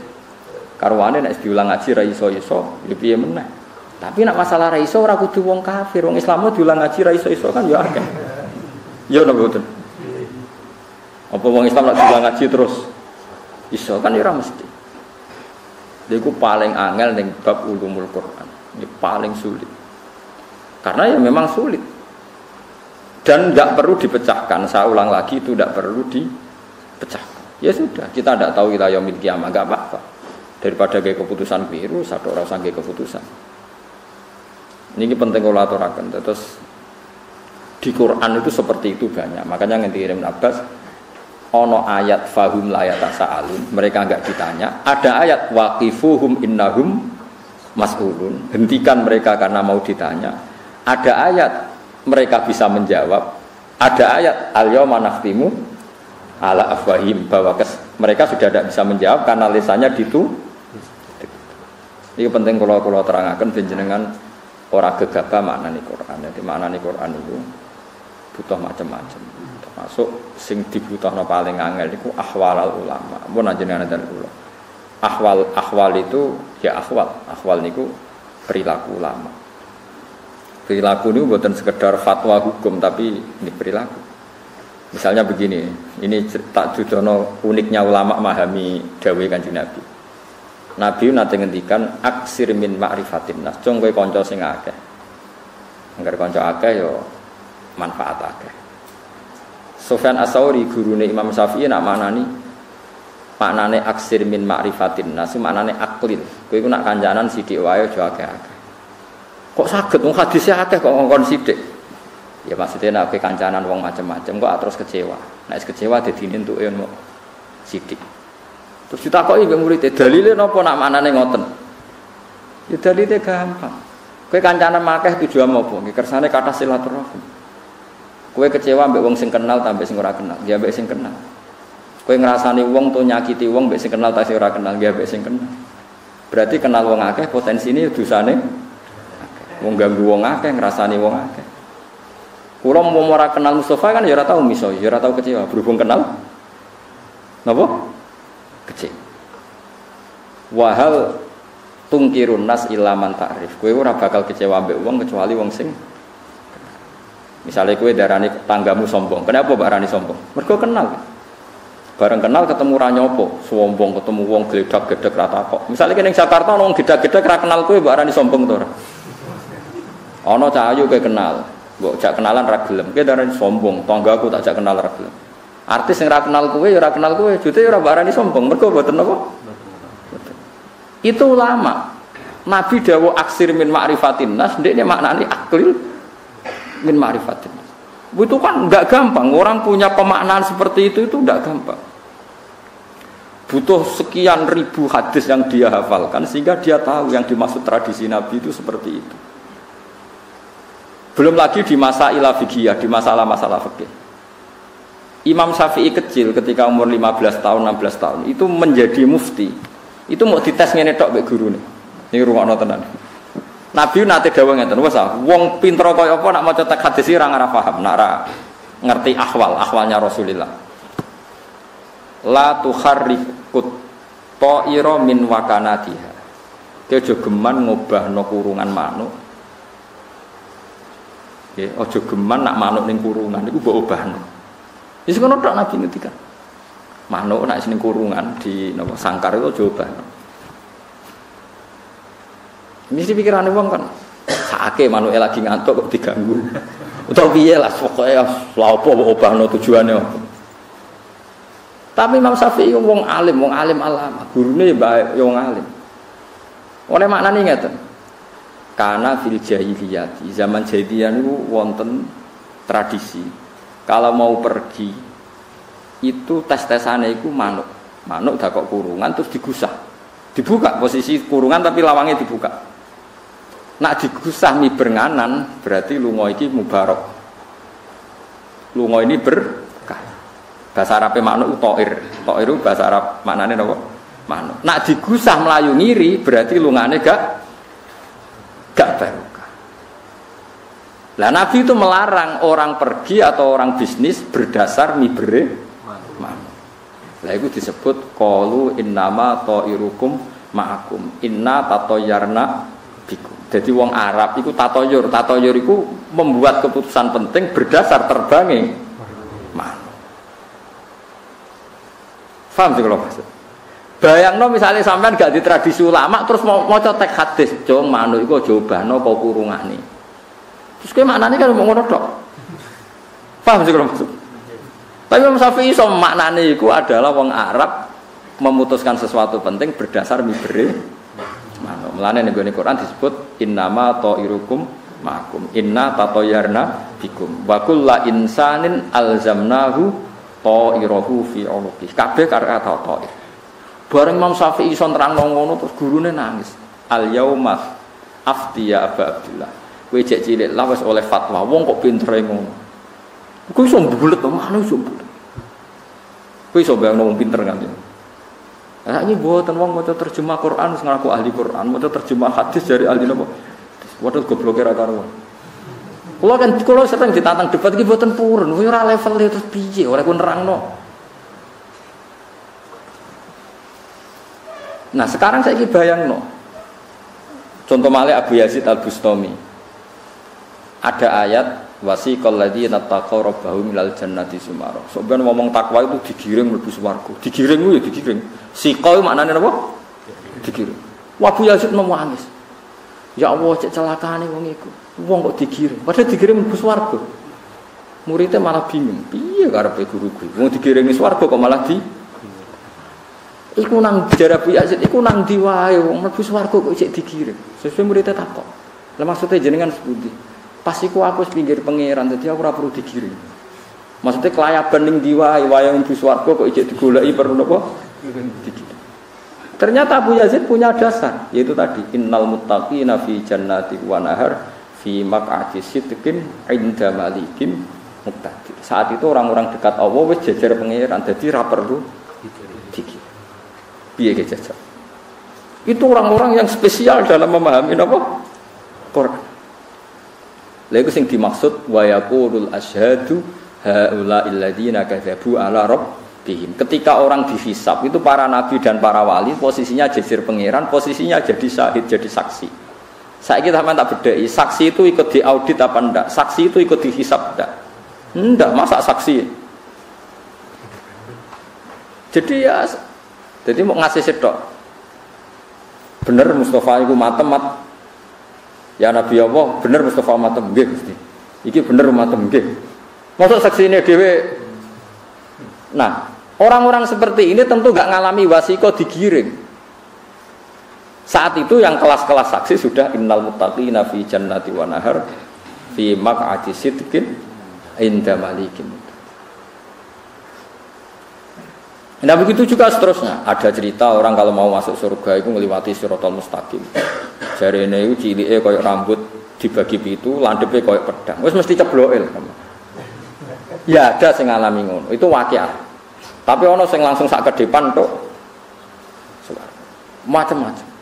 Karwane nek diulang ngaji ra iso-iso ya piye meneh. Tapi nak masalah ra iso ora kudu wong kafir, wong Islam diulang ngaji ra iso-iso kan ya akeh. Ya napa boten? Apa wong Islam nak diulang ngaji terus iso kan ya ora mesti. Lha iku paling angel ning bab ulumul Quran. Ini paling sulit. Karena ya memang sulit. Dan enggak perlu dipecahkan. Saya ulang lagi itu enggak perlu dipecahkan. Ya sudah, kita tidak tahu kita yaumil kiamah, enggak apa-apa. Daripada kayak keputusan biru, satu orang sanggih keputusan. Ini penting kalau aturakan. Terus di Quran itu seperti itu banyak. Makanya ngerti Ibnu Abbas, ono ayat fahum layatasaalun, mereka enggak ditanya. Ada ayat waqifuhum innahum mas'ulun, hentikan mereka karena mau ditanya. Ada ayat mereka bisa menjawab. Ada ayat al-yauma nakhtimu ala afwahim, bahwa mereka sudah tidak bisa menjawab karena lisannya ditutup. Ini penting kalau terangkan jenengan ora gegabah maknane Quran. Jadi maknane Quran itu butuh macam-macam. Termasuk sing dibutuhno paling angel iku ahwalul ulama. Mun jenengan dari kula. Ahwal itu ya ahwal niku perilaku ulama. Perilaku ini bukan sekedar fatwa hukum tapi ini perilaku. Misalnya begini, ini tak judono uniknya ulama memahami dawuh Kanjeng Nabi. Nabi nate ngendikan aksir min ma'rifatin nas, cung kowe kanca sing akeh. Angger kanca akeh ya manfaat akeh. Sufyan Ats-Tsauri gurune Imam Syafi'i nak maknane aksir min ma'rifatin nas, maknane aklil. Kowe iku nak kancanan sithik wae aja akeh-akeh. Kok saged wong hadise akeh kok ngongkon sithik. Ya maksudnya nek kancanan wong macam-macam kok terus kecewa. Nek kecewa dadine entuke ono sithik. Terus ditakoki mbek murid, dalile napa nak maknane ngoten? Ya dalile gampang. Kowe kancanan akeh tujuan apa? Nggih kersane kathah silaturahim. Kowe kecewa mbek wong sing kenal ta mbek sing ora kenal? Ya mbek sing kenal. Kowe ngrasani wong to nyakiti wong mbek sing kenal ta sing ora kenal? Ya mbek sing kenal. Berarti kenal wong akeh potensine dosane wong ganggu wong akeh, ngrasani wong akeh. Kula mau ora kenal Mustafa kan ya ora tau miso, ya ora tau kecewa. Berhubung kenal napa? Kecewa. Wahal tungkirun nas ilaman ta'rif. Kowe ora bakal kecewa mbek wong kecuali wong sing misalnya kowe darani tanggamu sombong. Kenapa mbak arani sombong? Mergo kenal. Bareng kenal ketemu ra nyopo, sombong ketemu wong gledak-gledek ra takok. Misalnya kene ning Jakarta wong gledak-gledek ra kenal kowe mbak arani sombong to ora? Ana cahayu kowe kenal, mbok jak kenalan ra gelem. Kowe darani sombong, tanggaku tak jak kenal ra gelem. Artis sing ra kenal kowe ya ora kenal kowe, jute ya ora mbak arani sombong. Mergo mboten napa? Itu ulama. Nabi dawuh aksir min ma'rifatin nas, ndekne maknane aklil min ma'rifatin. Itu kan enggak gampang. Orang punya pemaknaan seperti itu enggak gampang. Butuh sekian ribu hadis yang dia hafalkan sehingga dia tahu yang dimaksud tradisi Nabi itu seperti itu. Belum lagi di masalah fikih, di masalah-masalah fikih. Imam Syafi'i kecil ketika umur 15 tahun, 16 tahun itu menjadi mufti. Itu mau dites ngene tok mbek gurune. Niki rungokno tenan. Nabi nate dawuh ngeten, wes wong pinter kaya apa nak maca teks hadis ora ora paham, nak ora ngerti ahwalnya Rasulullah. La tukharrikut ta'ira min wakanatiha. Ki aja geman ngobahno kurungan manuk. Nggih, aja geman nak manuk ning kurungan iku mbok obahno. Wis ngono tok Nabi ngendikan. Manuk nak ning kurungan di napa sangkar itu aja obahno. Mesti pikirannya wong kan sakake manuke lagi ngantuk kok diganggu. Utawa piye lah pokoke lha apa obahno tujuane apa. Tapi Imam Syafi'i wong alim alama, gurune mbak wong alim. Oleh maknane ngeten. Karena fil jahiliyah, zaman jahiliyah niku wonten tradisi. Kalau mau pergi itu tes-tesane iku manuk. Manuk dakok kurungan terus digusah. Dibuka posisi kurungan tapi lawangnya dibuka. Nak digusah miberangan berarti lunga iki mubarak. Lunga ini berkah. Bahasa Arabe manuk ta'ir. Ta'ir itu bahasa Arab maknane napa? Manuk. Nak digusah melayu ngiri berarti lungane gak barokah. Lah Nabi itu melarang orang pergi atau orang bisnis berdasar mibere manuk. Lah itu disebut qalu innama ta'irukum ma'akum inna tatayyarna bikum. Jadi wong Arab itu tatoyur itu membuat keputusan penting berdasar terbangnya manuk. Paham sih kalau maksud? Bayangno misalnya sampean gak di tradisi ulama terus mau teks hadis, jong manuk iku jobano apa kurungane. Terus kowe maknane kan ngono tok. Paham sih kalau maksud? Tapi Imam Syafi'i iso maknane iku adalah wong Arab memutuskan sesuatu penting berdasar mibere manuk. Mulane ning Quran disebut innama ta'irukum ma'akum inna tatayyarna bikum wa kullu insanin alzamnahu ta'irahu fi 'unuqi. Kabeh karo ta'ir. Bareng Imam Syafi'i iso nerangno ngono terus gurune nangis. Al yauma aftiya Aba Abdullah. Kowe jek cilik lah wis oleh fatwa. Wong kok pintere ngono. Kowe iso bulet to, manuk iso bulet. Kowe iso bayangno wong pinter kan. Nah ini buatan wong maca terjemah Quran wis ngaku ahli Quran, maca terjemah hadis dari ahli napa? Waduh gobloke ra karuan. Kula sering ditantang debat iki mboten purun, kowe ora level terus piye ora ku nerangno. Nah sekarang saya bayangno. Contoh malih Abu Yazid Al-Bustami. Ada ayat wasiqal ladzina taqaw rabbahum minal jannati sumara. Sebenarnya ngomong takwa itu digiring mlebu swarga. Digiring ku ya digiring. Siqa maknane napa? Digiring. Abu Yazid nangis. Ya Allah cek celakane wong iku. Wong kok digiring. Padahal digiring mlebu swarga. Muridnya malah bingung. Piye karepe guru kuwi? Wong digiring swarga kok malah di iku nang jar Abu Yazid iku nang ndi wae wong mlebu swarga kok cek digiring. Sesuai muridnya takok. Lah maksudnya jenengan sepundi? Pas iku aku pinggir pangeran, jadi aku ora perlu digiring. Maksudnya kelayaban ning ndi wae wayang mlebu swarga kok ijek digoleki perlu napa? Digiring. Ternyata Abu Yazid punya dasar, yaitu tadi innal muttaqina fi jannati wa nahar fi maq'adi sidqin 'inda malikin muqtadir. Saat itu orang-orang dekat Allah wis jejer pangeran, dadi ora perlu digiring. Piye ge jejer? Itu orang-orang yang spesial dalam memahami apa? Quran. Lha iku sing dimaksud wa yaqulul asyhadu haula alladziina kadzabu ala rabbihim. Ketika orang dihisab itu para nabi dan para wali posisinya jejer pangeran, posisinya jadi syahid, jadi saksi. Saiki sampean tak bedheki, saksi itu ikut diaudit apa ndak? Saksi itu ikut dihisab ndak? Ndak, masa saksi. Jadi mau ngasih sedok. Bener Mustafa iku matem mat. Ya Nabi Allah, bener Mustafa matem nggih Gusti. Iki bener matem nggih. Mosok saksine dhewe. Nah, orang-orang seperti ini tentu enggak ngalami wasiko digiring. Saat itu yang kelas-kelas saksi sudah innal muttaqina fi jannati wa nahar fi maq'adi sidqin inda malikin. Nah begitu juga seterusnya. Ada cerita orang kalau mau masuk surga itu ngliwati siratal mustaqim. Jarene iku cilike koyo rambut dibagi pitu, landhepe koyo pedang. Wis mesti cebloke. Ya ada sing ngalami ngono. Itu waqiah. Tapi ono sing langsung sak kedepan tok. Macam-macam.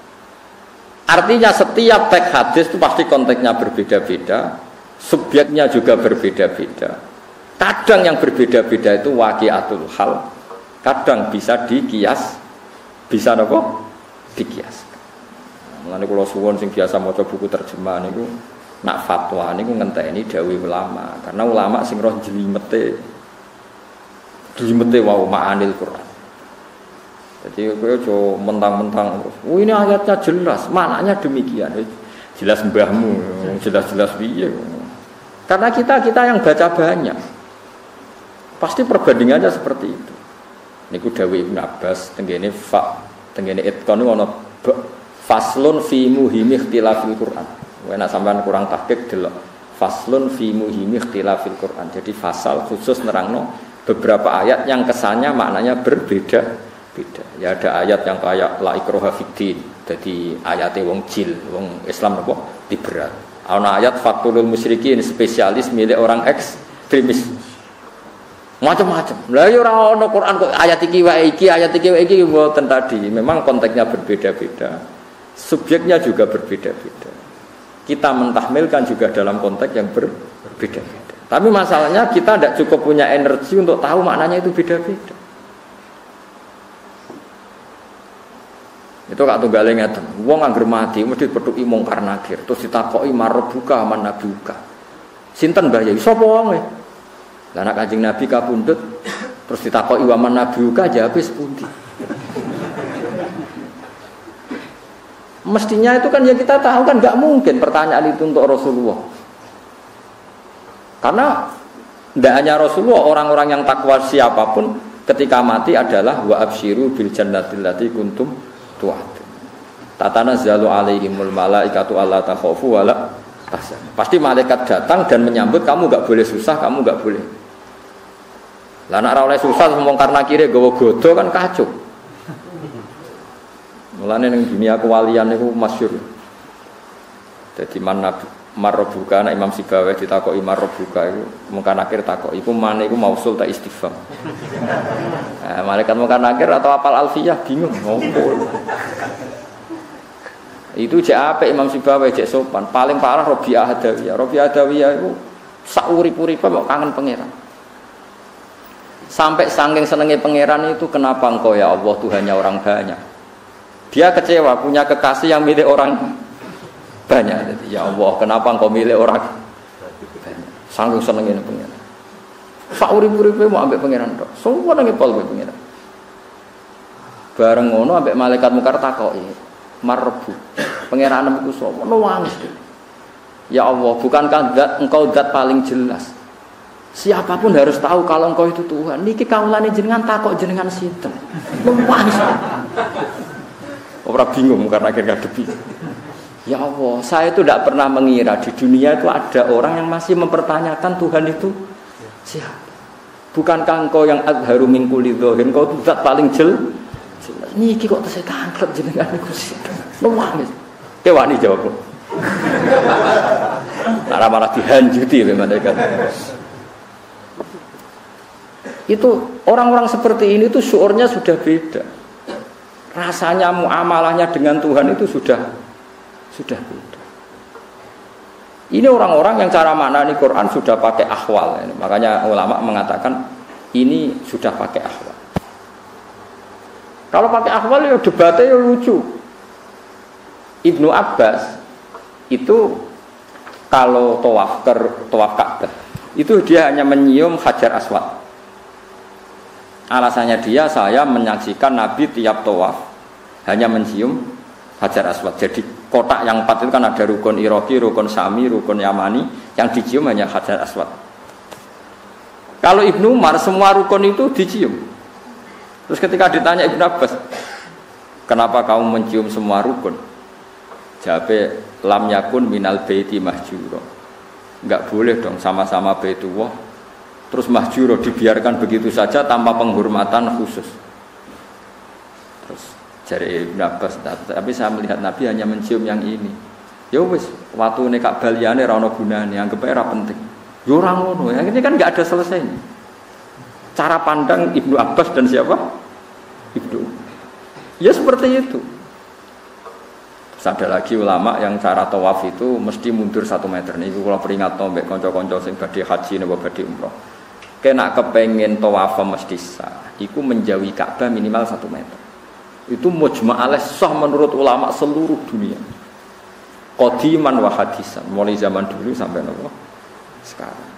Artinya setiap teks hadis itu pasti konteksnya berbeda-beda, subjeknya juga berbeda-beda. Kadang yang berbeda-beda itu waqiatul hal. Kadang bisa dikias, bisa apa? Dikias. Mulane kula suwun sing biasa maca buku terjemahan niku nak fatwa niku ngenteni dawuh ulama, karena ulama sing roh jlimete wau ma'anil Quran. Jadi kowe aja mentang-mentang oh ini ayatnya jelas, maknanya demikian. Jelas mbahmu, jelas-jelas piye. Karena kita yang baca banyak. Pasti perbandingannya seperti itu. Niku dawuh Ibnu Abbas tenggene itqan ono faslun fi muhimi ikhtilafil Quran. Nek sampean kurang tahqiq delok faslun fi muhimi ikhtilafil Quran. Jadi fasal khusus nerangno beberapa ayat yang kesannya maknanya berbeda-beda. Ya ada ayat yang kayak la ikraha fiddin. Jadi ayate wong jil, wong Islam apa liberal. Ana ayat fakulul musyrikin spesialis milik orang ekstremis. Macam-macam. Lah ya ora ana Quran kok ayat iki wae iki mboten tadi. Memang konteksnya berbeda-beda. Subjeknya juga berbeda-beda. Kita mentahmilkan juga dalam konteks yang berbeda-beda. Tapi masalahnya kita tidak cukup punya energi untuk tahu maknanya itu beda-beda. Itu kak tunggale ngeten. Wong angger mati mesti pethuki mungkar nakir, terus ditakoki marbuka man nabiuka. Sinten Mbah Yai? Sapa wonge? Lah anak Kanjeng Nabi kapundhut terus ditakoki wa man nabiuka jawabe sepundi? Mestinya itu kan ya kita tahu kan nggak mungkin pertanyaan itu untuk Rasulullah. Karena tidak hanya Rasulullah, orang-orang yang takwa siapapun ketika mati adalah wa absyiru bil jannatil lati kuntum tu'adun. Tatanazzalu alaihimul malaikatu alla takhafu wa la tahzanu. Pasti malaikat datang dan menyambut kamu enggak boleh susah, kamu enggak boleh. Lah nek ora oleh susah ngomong karena kire gawa godo kan kacau. Mulane ning dunia kewalian niku masyhur. Dadi marbuka nek Imam Sibawayh ditakoki marbuka iku mungkar nakir takoki iku mane iku mausul ta istifham. Nah, malaikat mungkar nakir atau apal alfiyah bingung ngopo. Itu jek apik Imam Sibawayh jek sopan, paling parah Rabi'ah Adawiyah. Rabi'ah Adawiyah iku sak urip-uripe kok kangen pangeran. Sampai saking senenge pangeran itu kenapa engkau ya Allah Tuhannya orang banyak. Dia kecewa punya kekasih yang milik orang banyak. Jadi, ya Allah, kenapa engkau milik orang banyak? Sanggup senengin pengiran. Sauri-uripe mau ambek pengiran tok. Semua nang ngepol ambek pengiran. Bareng ngono ambek malaikat mungkar takoki, "Marbu, pengiranmu iku sapa?" Nangis. Ya Allah, bukankah engkau zat paling jelas? Siapapun harus tahu kalau engkau itu Tuhan. Niki kaulane jenengan takok jenengan sinten. Nangis. Orang bingung karena akhirnya ngadepi. Ya Allah, saya itu tidak pernah mengira di dunia itu ada orang yang masih mempertanyakan Tuhan itu siapa. Bukankah engkau yang adharu min kulli dzahir, engkau itu zat paling jelas. Niki kok tesih tangkrep jenengan niku sinten. Nangis. Kewani jawab. Marah-marah dihanjuti oleh malaikat. Itu orang-orang seperti ini tuh syuurnya sudah beda. Rasanya muamalahnya dengan Tuhan itu sudah beda. Ini orang-orang yang cara maknani Quran sudah pakai ahwal. Makanya ulama mengatakan ini sudah pakai ahwal. Kalau pakai ahwal ya debatnya ya lucu. Ibnu Abbas itu kalau tawaf Ka'bah itu dia hanya menyium Hajar Aswad. Alasannya saya menyaksikan Nabi tiap tawaf hanya mencium Hajar Aswad. Jadi kotak yang 4 itu kan ada rukun Iraqi, rukun Syami, rukun Yamani, yang dicium hanya Hajar Aswad. Kalau Ibnu Umar semua rukun itu dicium. Terus ketika ditanya Ibnu Abbas, kenapa kamu mencium semua rukun? Jawabnya, lam yakun minal baiti mahjuro. Enggak boleh dong sama-sama Baitullah terus mahjuro dibiarkan begitu saja tanpa penghormatan khusus. Terus dari Ibnu Abbas, tapi saya melihat Nabi hanya mencium yang ini. Ya wis, waktu nekak baliane ra ono gunane, anggap ae ra penting. Yo ora ngono, akhirnya kan enggak ada selesainya. Cara pandang Ibnu Abbas dan siapa? Ibnu. Ya seperti itu. Ada lagi ulama yang cara tawaf itu mesti mundur 1 meter. Niku kula peringat mbek kanca-kanca sing badhe haji napa badhe umroh. Kena kepengen tawaf mesti sah. Iku menjauhi Ka'bah minimal 1 meter. Itu mujma' alaih sah menurut ulama seluruh dunia. Qadiman wa hadisan, mulai zaman dulu sampai napa sekarang.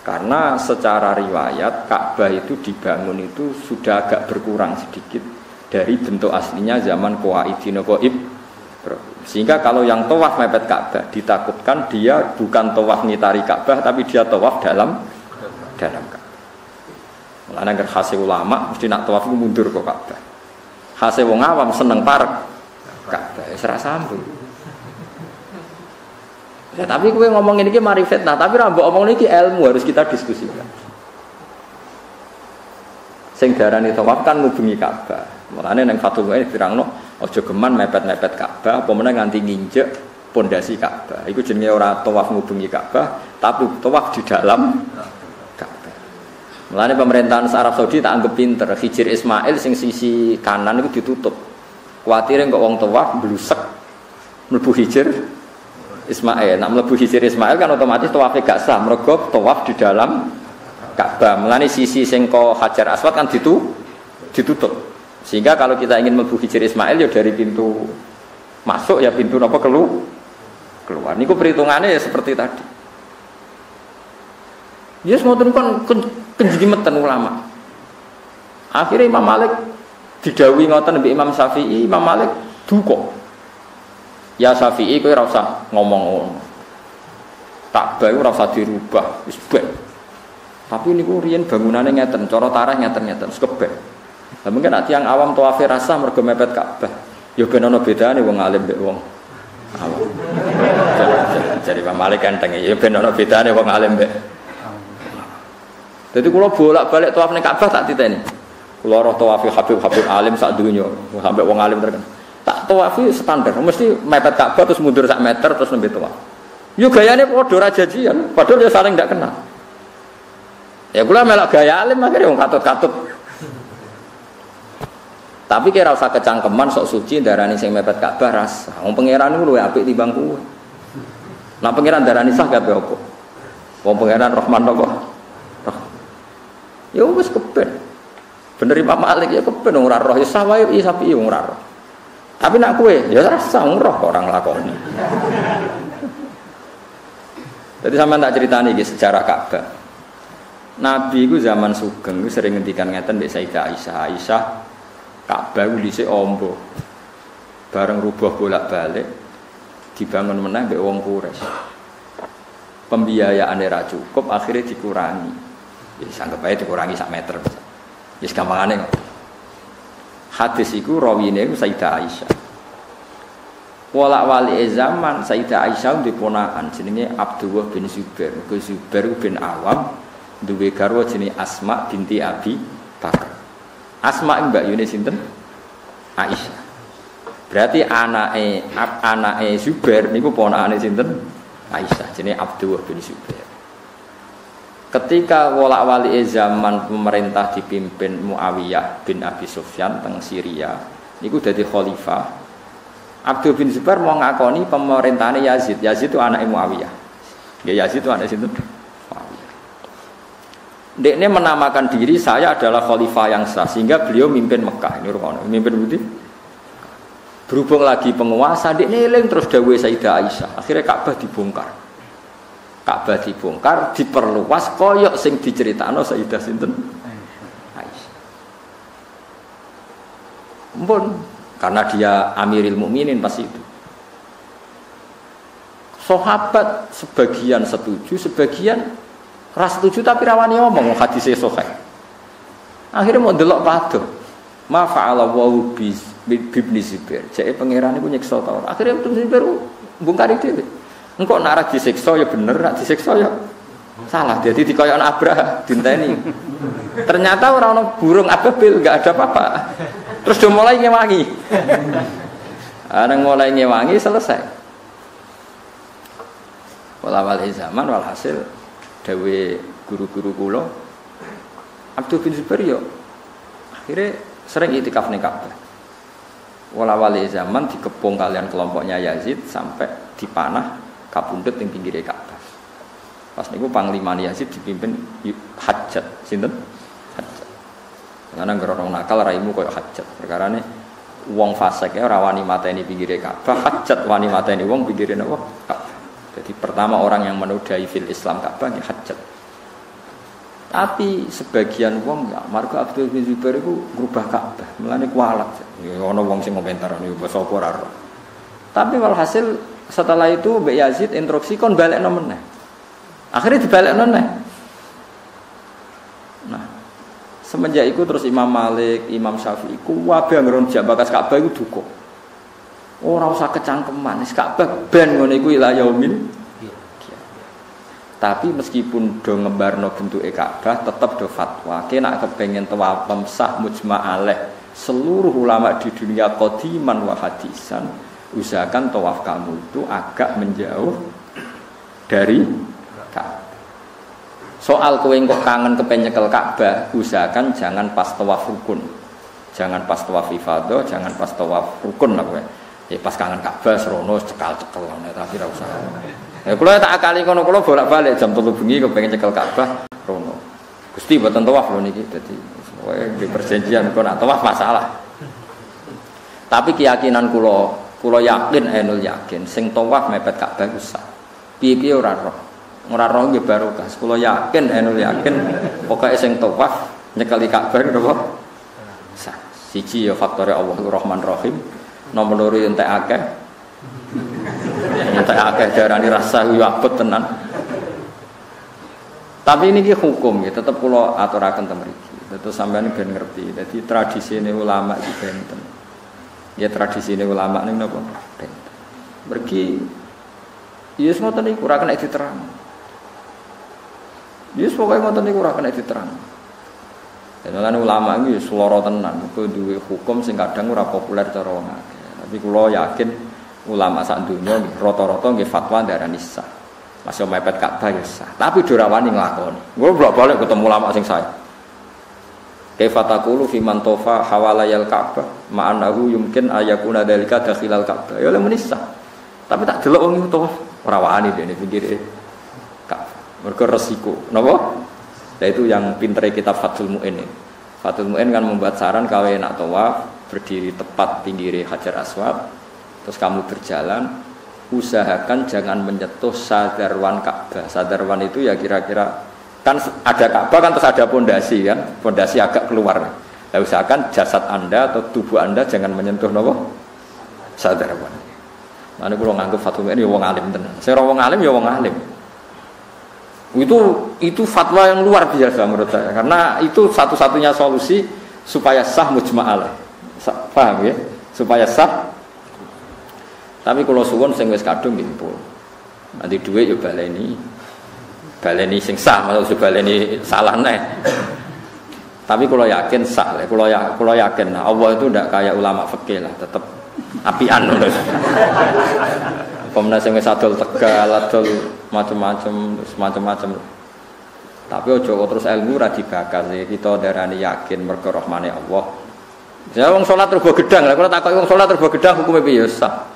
Karena secara riwayat Ka'bah itu dibangun itu sudah agak berkurang sedikit dari bentuk aslinya zaman Qawaidin sehingga kalau yang tawaf mepet Ka'bah ditakutkan dia bukan tawaf ngitari Ka'bah tapi dia tawaf dalam Ka'bah. Mulane nek khase ulama mesti nak tawaf mundur kok Ka'bah. Khase wong awam seneng parek Ka'bah wis ra sambung. Ya, tapi kowe ngomong ini ki mari fitnah, tapi ra mbok omong iki ilmu harus kita diskusikan. Sing darani tawaf kan ngubungi Ka'bah. Mulane ning Fathul Mu'in dirangno aja geman mepet-mepet Ka'bah apa meneh nganti nginjek pondasi Ka'bah. Iku jenenge ora tawaf ngubungi Ka'bah, tapi tawaf di dalam Ka'bah. Mulane pemerintahan Arab Saudi tak anggap pinter. Hijir Ismail sing sisi kanan itu ditutup. Kuwatire kok wong tawaf blusek mlebu hijir Ismail. Nak mlebu hijir Ismail kan otomatis tawafe gak sah, mergo tawaf di dalam Ka'bah. Mulane sisi sing kok Hajar Aswad kan ditutup. Sehingga kalau kita ingin mlebu hijir Ismail ya dari pintu masuk ya pintu apa keluar. Niku perhitungannya ya seperti tadi. Ya ngoten kan kenjimeten ulama. Akhirnya Imam Malik didhawuhi ngoten mbek Imam Syafi'i, Imam Malik duka. Ya Syafi'i kowe ora usah ngomong ngono. Ka'bah ora usah dirubah, wis ben. Tapi niku riyen bangunane ngeten, cara tarikh ngeten-ngeten, sekebek. Lah mungkin nek tiyang awam tawafe rasa mergo mepet Ka'bah. Ya ben ana bedane wong alim mbek wong awam. Jadi Imam Malik enteng ya ben ana bedane wong alim mbek. Dadi kula bolak-balik tawaf ning Ka'bah tak titeni. Kula roh tawafi Habib alim sak donya, sampai wong alim terkenal. Tak tawafi standar, mesti mepet Ka'bah terus mundur sak meter terus nembe tawaf. Yo gayane padha ra jajian, padahal ya saling ndak kenal. Ya kula melok gaya alim akhire wong katut-katut. Tapi kira usah kecangkeman sok suci darani sing mepet Ka'bah rasa. Wong pangeran niku luwih apik timbang kowe. Nah pangeran darani sah kabeh apa? Wong pangeran Rahman apa? Ya wis keben. Bener Imam Malik ya keben ora roh ya sah wae sapi wong ora roh. Tapi nak kue, ya rasa roh orang lakoni. Jadi sama tak ceritani iki sejarah Ka'bah. Nabi itu zaman sugeng itu sering ngendikan ngeten mbek Sayyidah Aisyah. Aisyah Ka'bah ku dhisik ombo. Bareng rubah bolak-balik dibangun meneh mbek wong Quraisy. Pembiayaane ra cukup akhirnya dikurangi. Ya sanggep ae dikurangi sak meter. Wis gampangane kok. Hadis iku rawine iku Sayyidah Aisyah. Wala-wali zaman Sayyidah Aisyah ndek ponakan jenenge Abdullah bin Zubair. Zubair bin Awam duwe garwa jenenge Asma binti Abi Bakar. Asma mbak Yune sinten? Aisyah. Berarti anake Zubair niku ponakane sinten? Aisyah jenenge Abdullah bin Zubair. Ketika wala-wali zaman pemerintah dipimpin Muawiyah bin Abi Sufyan teng Syria, niku dadi khalifah. Abdul bin Zubair mau ngakoni pemerintahane Yazid. Yazid itu anake Muawiyah. Ya Yazid itu anak sinten? Muawiyah. Dekne menamakan diri saya adalah khalifah yang sah sehingga beliau mimpin Mekah. Ini rukono, mimpin budi. Berhubung lagi penguasa, dekne eling terus dawuhe Sayyidah Aisyah. Akhirnya Ka'bah dibongkar. Ka'bah dibongkar, diperluas koyok sing diceritakno Sayyidah sinten? Aisyah. Ampun, karena dia Amiril Mukminin pas itu. Sahabat sebagian setuju, sebagian ras setuju tapi rawani ngomong hadise sahih. Akhirnya mau delok padoh. Ma fa'ala wa bibni Zubair. Jake pangeran iku nyiksa ta ora. Akhirnya Zubair bongkari dhewe. Engkau nak disiksa ya bener, nak disiksa ya salah. Jadi dikoyok Abraha, dinteni. Ternyata orang burung ababil, nggak ada apa-apa. Terus dia mulai ngewangi. Orang mulai ngewangi selesai. Walawal zaman walhasil dawe guru-guru kula Abdul bin Zubair yo akhirnya sering itikaf ning Ka'bah. Walawal zaman dikepung kalian kelompoknya Yazid sampai dipanah kapundhut ning pinggire Ka'bah. Pas niku panglima Yazid dipimpin Hajjat, sinten? Hajjat. Karena ngerono nakal raimu koyo Hajjat. Perkarane wong fasik ya ora wani mateni pinggire Ka'bah, Hajjat wani mateni wong pinggire napa? Ka'bah. Jadi pertama orang yang menodai fil Islam Ka'bah ya Hajjat. Tapi sebagian wong ya marga Abdul bin Zubair iku ngrubah Ka'bah, mulane kualat. Ya ana wong sing komentar niku basa apa ora. Tapi walhasil setelah itu Mbak Yazid instruksi kon balekno meneh. Akhirnya dibalekno meneh. Nah, semenjak itu terus Imam Malik, Imam Syafi'i kuwabe ngron jak bakas Ka'bah iku duka. Ora usah kecangkeman, wis Ka'bah ben ngono iku ila yaumil. Tapi meskipun do ngembarno bentuke Ka'bah tetap do fatwa. Nek kepengin tawaf sah mujma' alaih seluruh ulama di dunia qadiman wa hadisan usahakan tawaf kamu itu agak menjauh dari Ka'bah. Soal kowe kok kangen kepen nyekel Ka'bah, usahakan jangan pas tawaf rukun. Jangan pas tawaf ifadah, jangan pas tawaf rukun lah kowe. Ya pas kangen Ka'bah serono cekal-cekel tapi ora usah. Ya kula tak akali kono kula bolak-balik jam 3 bengi kepengin nyekel Ka'bah rono. Gusti mboten tawaf lho niki dadi kowe di perjanjian kok nak tawaf masalah. Tapi keyakinan kula yakin enul yakin sing tawaf mepet Ka'bah ku sah. Piye-piye ora roh. Ora roh nggih barokah. Kula yakin enul yakin pokoke sing tawaf nyekeli Ka'bah napa? Sah. Siji ya faktore Allahur Rahman Rahim. Nomor loro entek akeh. Entek akeh darani rasa yo abot tenan. Tapi ini hukum ya, tetap kula aturaken teng mriki. Terus sampeyan ben ngerti. Dadi tradisine ulama iki benten. Ya tradisine ulama ning napa? Benten. Mergi yes ngoten niku ora kena diterang. Yes pokoke ngoten niku ora kena diterang. Lan ulama iki swara tenan, kuwi duwe hukum sing kadang ora populer cara wong akeh. Tapi kula yakin ulama sak donya rata-rata nggih fatwa darani sah. Masih mepet Ka'bah ya sah. Tapi ora wani nglakoni. Kula bolak-balik ketemu ulama sing sae. Kaifa taqulu fi man tafa hawalayal Ka'bah ma'anahu yumkin ayakuna dalika dakhilal Ka'bah. Ya lemene sah. Tapi tak delok wong iku tawaf ora wani dene pinggire Ka'bah. Mergo resiko. Napa? Nah itu yang pintere kitab Fathul Mu'in. Fathul Mu'in kan membuat saran kalau nak tawaf berdiri tepat pinggir Hajar Aswad, terus kamu berjalan, usahakan jangan menyentuh sadarwan Ka'bah. Sadarwan itu ya kira-kira kan ada Ka'bah kan terus ada pondasi kan, pondasi agak keluar. Nah, usahakan jasad Anda atau tubuh Anda jangan menyentuh nopo sadarwan. Mana kalau nganggep fatwa ini ya wong alim tenan. Saya wong alim ya wong alim. Itu fatwa yang luar biasa menurut saya karena itu satu-satunya solusi supaya sah mujma'alah. Paham ya? Supaya sah. Tapi kalau suwon sing wis kadung nggih pun. Nanti dhuwit ya baleni sing sah maksud baleni salah neh. Tapi kalau yakin sah, kalau yakin Allah itu tidak kayak ulama fikih lah, tetap apian terus. Pemenang sing wis adol Tegal, adol macam-macam. Tapi ojo terus ilmu ra dibakar sih. Kita darani yakin mergo rahmane Allah. Ya wong salat terus gedang lah, kalau takoki wong salat terus gedang hukume piye sah.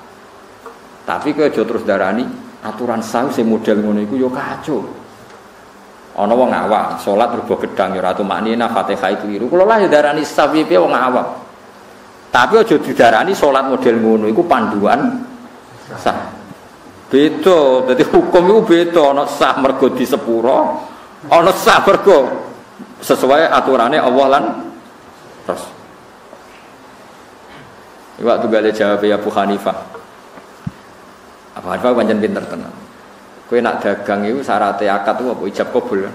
Tapi kowe aja terus darani aturan sah sing model ngono iku ya kacau. Ana wong awam salat rebo gedang ya ora tumaknina Fatihah itu keliru. Kula lah ya darani sah piye wong awam. Tapi aja didarani salat model ngono iku panduan sah. Beda, dadi hukum iku beda, ana sah mergo di sepuro, ana sah mergo sesuai aturane Allah lan Rasul. Iwak tunggale jawab ya Abu Hanifah. Abu Hanifah pancen pinter tenan. Kowe nak dagang iku syaraté akad itu apa ijab kabul.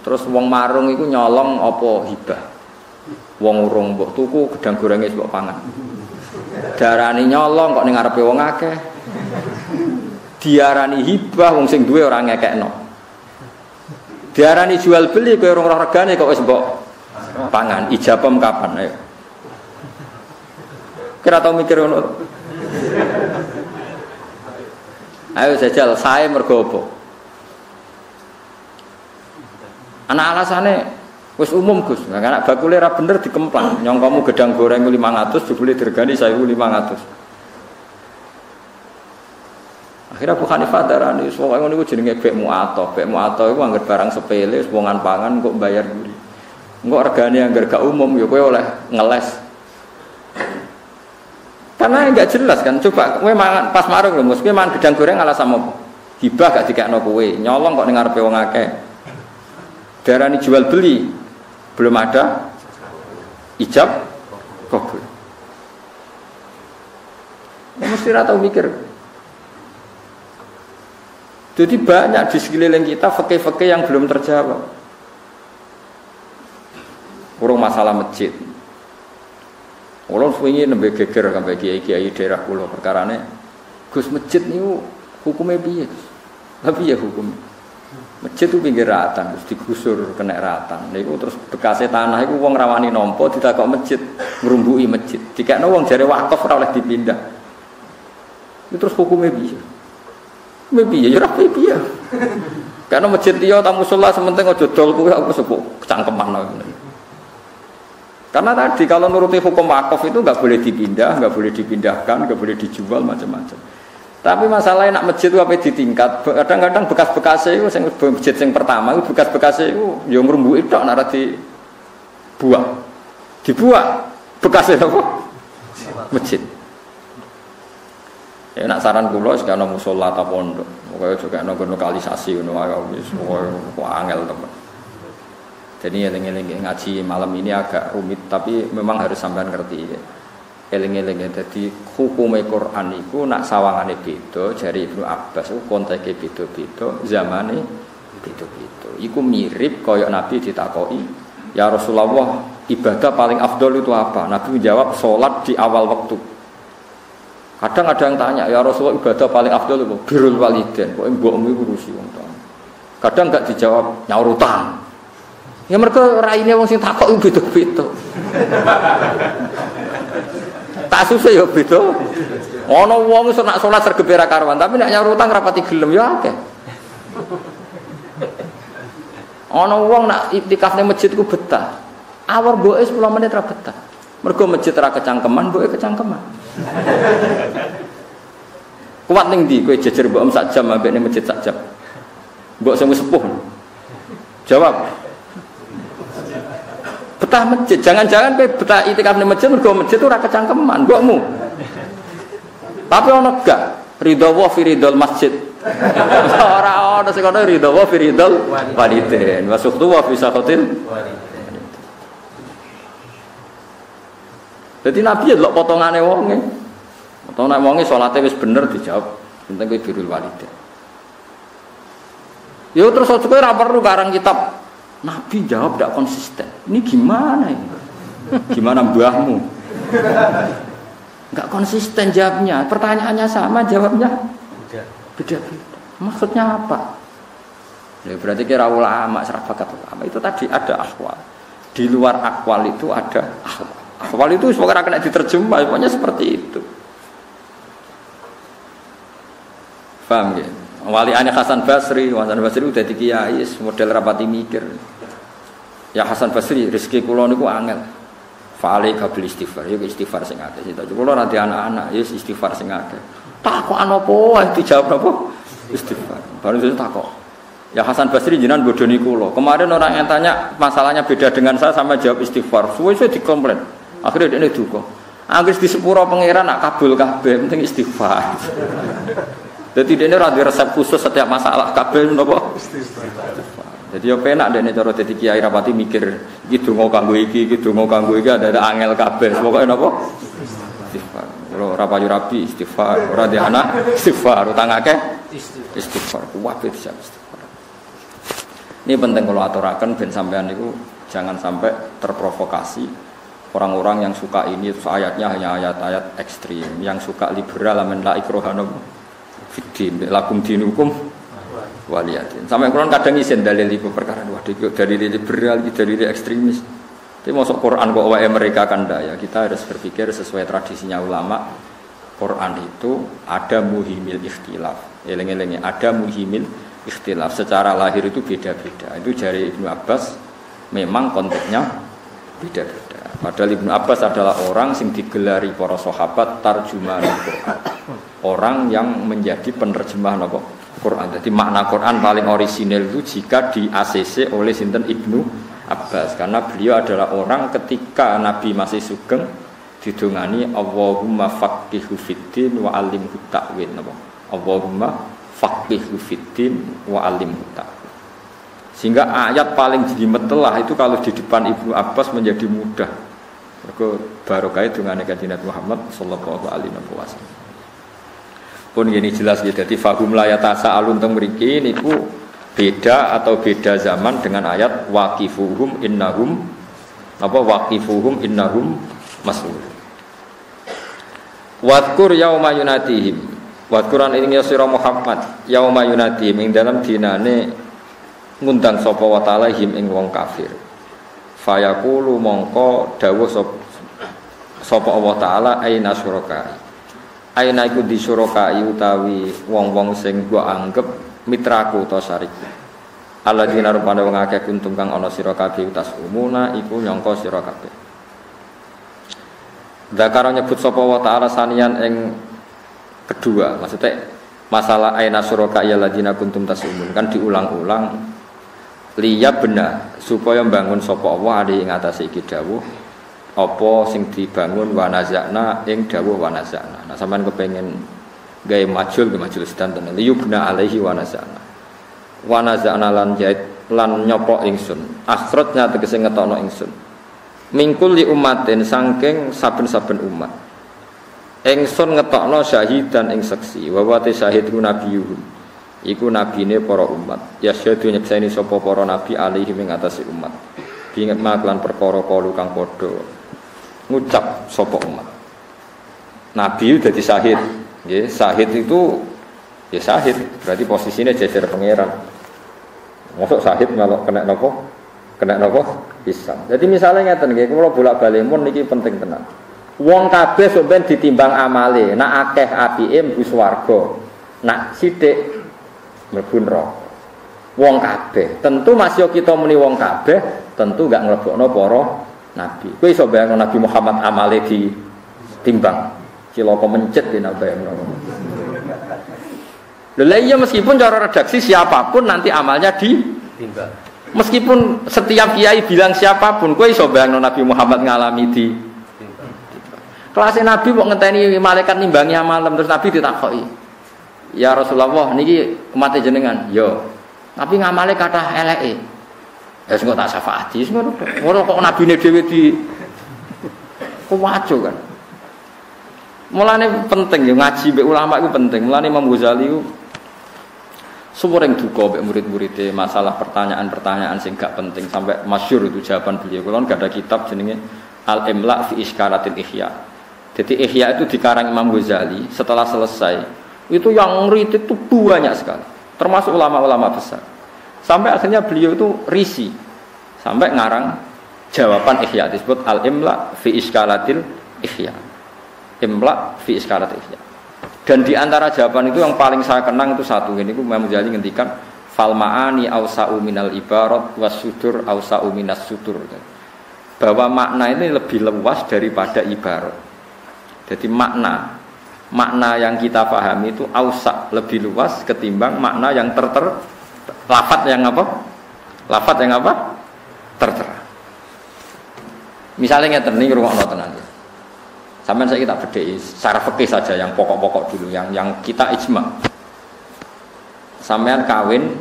Terus wong marung iku nyolong apa hibah. Wong urung mbok tuku gedang gorenge mbok pangan. Darani nyolong kok ning ngarepe wong akeh. Diarani hibah wong sing duwe ora ngekekno. Diarani jual beli kowe ora roh regane kok wis mbok pangan. Ijabem kapan ayo. Kira tau mikir ngono. Ayo jajal saya mergo apa? Ana alasane wis umum Gus. Nek anak bakule ra bener dikemplang. Nyongkomu gedang goreng 500 jebule diregani 1.500. Akhirnya Abu Hanifah darani pokoke ngono iku jenenge bek mu'athah. Bek mu'athah iku anggere barang sepele wis wongan pangan kok bayar guri. Engko regane anggere gak umum ya kowe oleh ngeles. Karena enggak jelas kan, coba kowe mangan pas marung lho, mesti mangan gedang goreng ala sama hibah gak dikekno kowe, nyolong kok ning ngarepe wong akeh. Darani jual beli, belum ada ijab kabul. Mesti ra tau mikir. Jadi banyak di sekeliling kita fikih-fikih yang belum terjawab. Urung masalah masjid. Ulun wingi nembe geger sampai kiai-kiai daerah kula perkarane Gus masjid niku hukume piye? Tapi ya hukum. Masjid itu pinggir ratan terus digusur kena ratan. Niku terus bekase tanah iku wong rawani nampa ditakok masjid, ngrumbuki masjid. Dikekno wong jare wakaf ora oleh dipindah. Itu terus hukume piye? Piye ya ora piye. Karena masjid liya ta musala sementing aja dol kuwi aku sepuk kecangkeman. Karena tadi kalau nuruti hukum wakaf itu nggak boleh dipindah, nggak boleh dipindahkan, nggak boleh dijual macam-macam. Tapi masalahnya nak masjid itu apa ditingkat? Kadang-kadang bekas-bekasnya itu, masjid yang pertama itu bekas-bekasnya itu yang ngerumbu itu nara dibuang bekasnya apa? Masjid. Ya nak saran kula sekarang musola atau pondok, pokoknya juga nongkrong lokalisasi, pokoknya angel teman. Jadi eling-eling ngaji malam ini agak rumit, tapi memang harus sampean ngerti ya. Eling-eling jadi hukum Quran itu nak sawangane beda, jari Ibnu Abbas itu konteke beda-beda, zamane beda-beda. Iku mirip kaya Nabi ditakoki, ya Rasulullah, ibadah paling afdol itu apa? Nabi menjawab sholat di awal waktu. Kadang ada yang tanya, ya Rasulullah ibadah paling afdol itu birrul walidain, kok mbokmu iku ngurusi wong tuwa. Kadang enggak dijawab nyaur utang. Ya mereka raine wong sing takok iku beda-beda. Tak susah ya beda. Ana wong wis nak salat sergep ra karuan, tapi nek nyaur utang rapati gelem ya akeh. Ana wong nak iktikaf ning masjid ku betah. Awar mboke 10 menit ra betah. Mergo masjid ra kecangkeman, mboke kecangkeman. Kuat ning ndi kowe jejer mbok sak jam ambek ning masjid sak jam. Mbok sing wis sepuh. Jawab. betah masjid. Jangan-jangan kowe betah itikaf di masjid mergo masjid ora kecangkeman, mbokmu. Tapi ono gak ridho wa fi ridhol masjid. Ora ono sing ono ridho wa fi ridhol walidain. Wa sukhtu wa fi sakhatil walidain. Dadi Nabi ya delok potongane wonge. Potongane wonge salate wis bener dijawab, penting kowe birrul walidain. Ya terus kowe ora perlu karang kitab Nabi jawab tidak konsisten. Ini gimana ini? Gimana mbahmu? Enggak konsisten jawabnya. Pertanyaannya sama, jawabnya beda-beda. Maksudnya apa? Ya berarti kira ulama, serafakat ulama itu tadi ada akwal. Di luar akwal itu ada akwal. Akwal itu semoga kena diterjemah, pokoknya seperti itu. Paham ya? Waliane Hasan Basri udah di kiai model rapati mikir. Ya Hasan Basri rezeki kula niku angel. Fa'alai kabil istighfar, ya istighfar sing akeh. Sita kula nanti anak-anak ya istighfar sing akeh. Takokan apa dijawab apa? Istighfar. Baru saya takok. Ya Hasan Basri jenengan bodoni kula. Kemarin orang yang tanya masalahnya beda dengan saya sama jawab istighfar. Suwe-suwe dikomplain. Akhirnya dia duka. Anggis di sepuro pangeran nak kabul kabeh penting istighfar. Jadi dia ini ada resep khusus setiap masalah kabel nopo. Jadi yo penak dene cara dadi kiai rapati mikir iki donga kanggo iki ada angel kabel. Pokoke nopo? Istighfar. Ora rapayu rabi istighfar, ora di anak istighfar, utang akeh istighfar. Kuwat istighfar. Ini penting kalau aturaken ben sampean niku jangan sampai terprovokasi orang-orang yang suka ini terus ayatnya hanya ayat-ayat ekstrim, yang suka liberal amen la ikraha fiddin lakum dinukum waliyatin. Sampai Quran kadang isen dalil iku perkara wah dari liberal dari ekstremis. Tapi masuk Quran kok wae mereka kan daya. Kita harus berpikir sesuai tradisinya ulama. Quran itu ada muhimil ikhtilaf. Eleng-elenge ada muhimil ikhtilaf. Secara lahir itu beda-beda. Itu dari Ibnu Abbas memang konteksnya beda-beda. Padahal Ibnu Abbas adalah orang yang digelari para sahabat tarjumanul Quran. Orang yang menjadi penerjemah Quran. Jadi makna Quran paling orisinal itu jika di ACC oleh sinten Ibnu Abbas, karena beliau adalah orang ketika Nabi masih sugeng didongani Allahumma faqihhu fiddin wa alimhu ta'wil. Allahumma faqihhu fiddin wa alimhu ta'wil. Sehingga ayat paling jelimet-telah itu kalau di depan Ibnu Abbas menjadi mudah. Mergo barokah dongane Kanjeng Nabi Muhammad sallallahu alaihi wasallam. Pun gini jelas ya, jadi fahum la yatasaalun teng mriki niku beda atau beda zaman dengan ayat waqifuhum innahum mas'ul. Wadkur yauma yunatihim. Wadkuran ini ya sira Muhammad yauma yunatihim ing dalam dinane ngundang sapa wa ta'ala him ing wong kafir. Fayaqulu mongko dawuh sapa Allah taala aina syuraka. Aina iku disyurokai utawi wong-wong sing gua anggap mitraku utawa syariku. Alladzina rupane wong akeh kuntum kang ana sira kabeh utas umuna iku nyangka sira kabeh. Dzakara nyebut sapa wa ta'ala sanian ing kedua, maksudnya masalah aina syurokai alladzina kuntum tasumun kan diulang-ulang liya benar supaya bangun sapa Allah ing atase iki dawuh apa sing dibangun wanazakna ing dawuh wanazakna. Nah sampean kepengin gawe majul sedanten liyubna alaihi wanazakna. Wanazakna lan jait lan nyoplok ingsun. Akhrajna tegese ngetokno ingsun. Mingkul li umatin saking saben-saben umat. Ingsun ngetokno syahidan ing saksi. Wa wa syahidun nabiyuhum. Iku nabine para umat. Yasyadu nyekseni sapa para nabi alaihi ing atase umat. Binget maklan perkara kalu kang padha ngucap sapa umat. Nabi dadi syahid. Nggih, syahid itu ya syahid, berarti posisinya jejer pangeran. Masuk syahid kalau kena nopo? Kena nopo? Pisang. Jadi misalnya ngeten nggih, kula bolak-balik mun niki penting tenan. Wong kabeh sampeyan ditimbang amale, nak akeh apike mlebu swarga. Nak sithik mlebu neraka. Wong kabeh, tentu masih kita muni wong kabeh, tentu enggak nglebokno para nabi. Kowe iso bayangno Nabi Muhammad amale ditimbang. Cilaka mencet dina bayangno. Lha iya meskipun cara redaksi siapapun nanti amalnya ditimbang. Meskipun setiap kiai bilang siapapun, kowe iso bayangno Nabi Muhammad ngalami di kelas Nabi kok ngenteni malaikat nimbangi malam terus Nabi ditakoki. Ya Rasulullah, niki umat jenengan. Yo. Tapi ngamale kathah eleke. Ya sing tak syafaati, sing ngono kok nabine dhewe di kuwajo kan. Mulane penting ya ngaji mbek ulama iku penting. Mulane Imam Ghazali iku sumureng duka mbek murid-muride masalah pertanyaan-pertanyaan sing gak penting sampai masyhur itu jawaban beliau. Kulon gak ada kitab jenenge Al-Imla fi Iskaratil Ihya. Jadi Ihya itu dikarang Imam Ghazali setelah selesai. Itu yang ngritik itu banyak sekali. Termasuk ulama-ulama besar. Sampai akhirnya beliau itu risi sampai ngarang jawaban Ihya disebut Al-Imla fi Iskaratil Ihya. Imla fi Iskaratil Ihya. Dan di antara jawaban itu yang paling saya kenang itu satu ini, Imam Ghazali ngendikan fal ma'ani ausa'u minal ibarat wasudur ausa'u minas sutur. Bahwa makna ini lebih luas daripada ibarat. Jadi makna yang kita pahami itu ausa, lebih luas ketimbang makna yang lafaz yang apa? Lafaz yang apa? Tertera. Misalnya ngeten niki rungokno tenan. Sampai saya kita bedai secara fikih saja yang pokok-pokok dulu, yang kita ijma. Sampean kawin,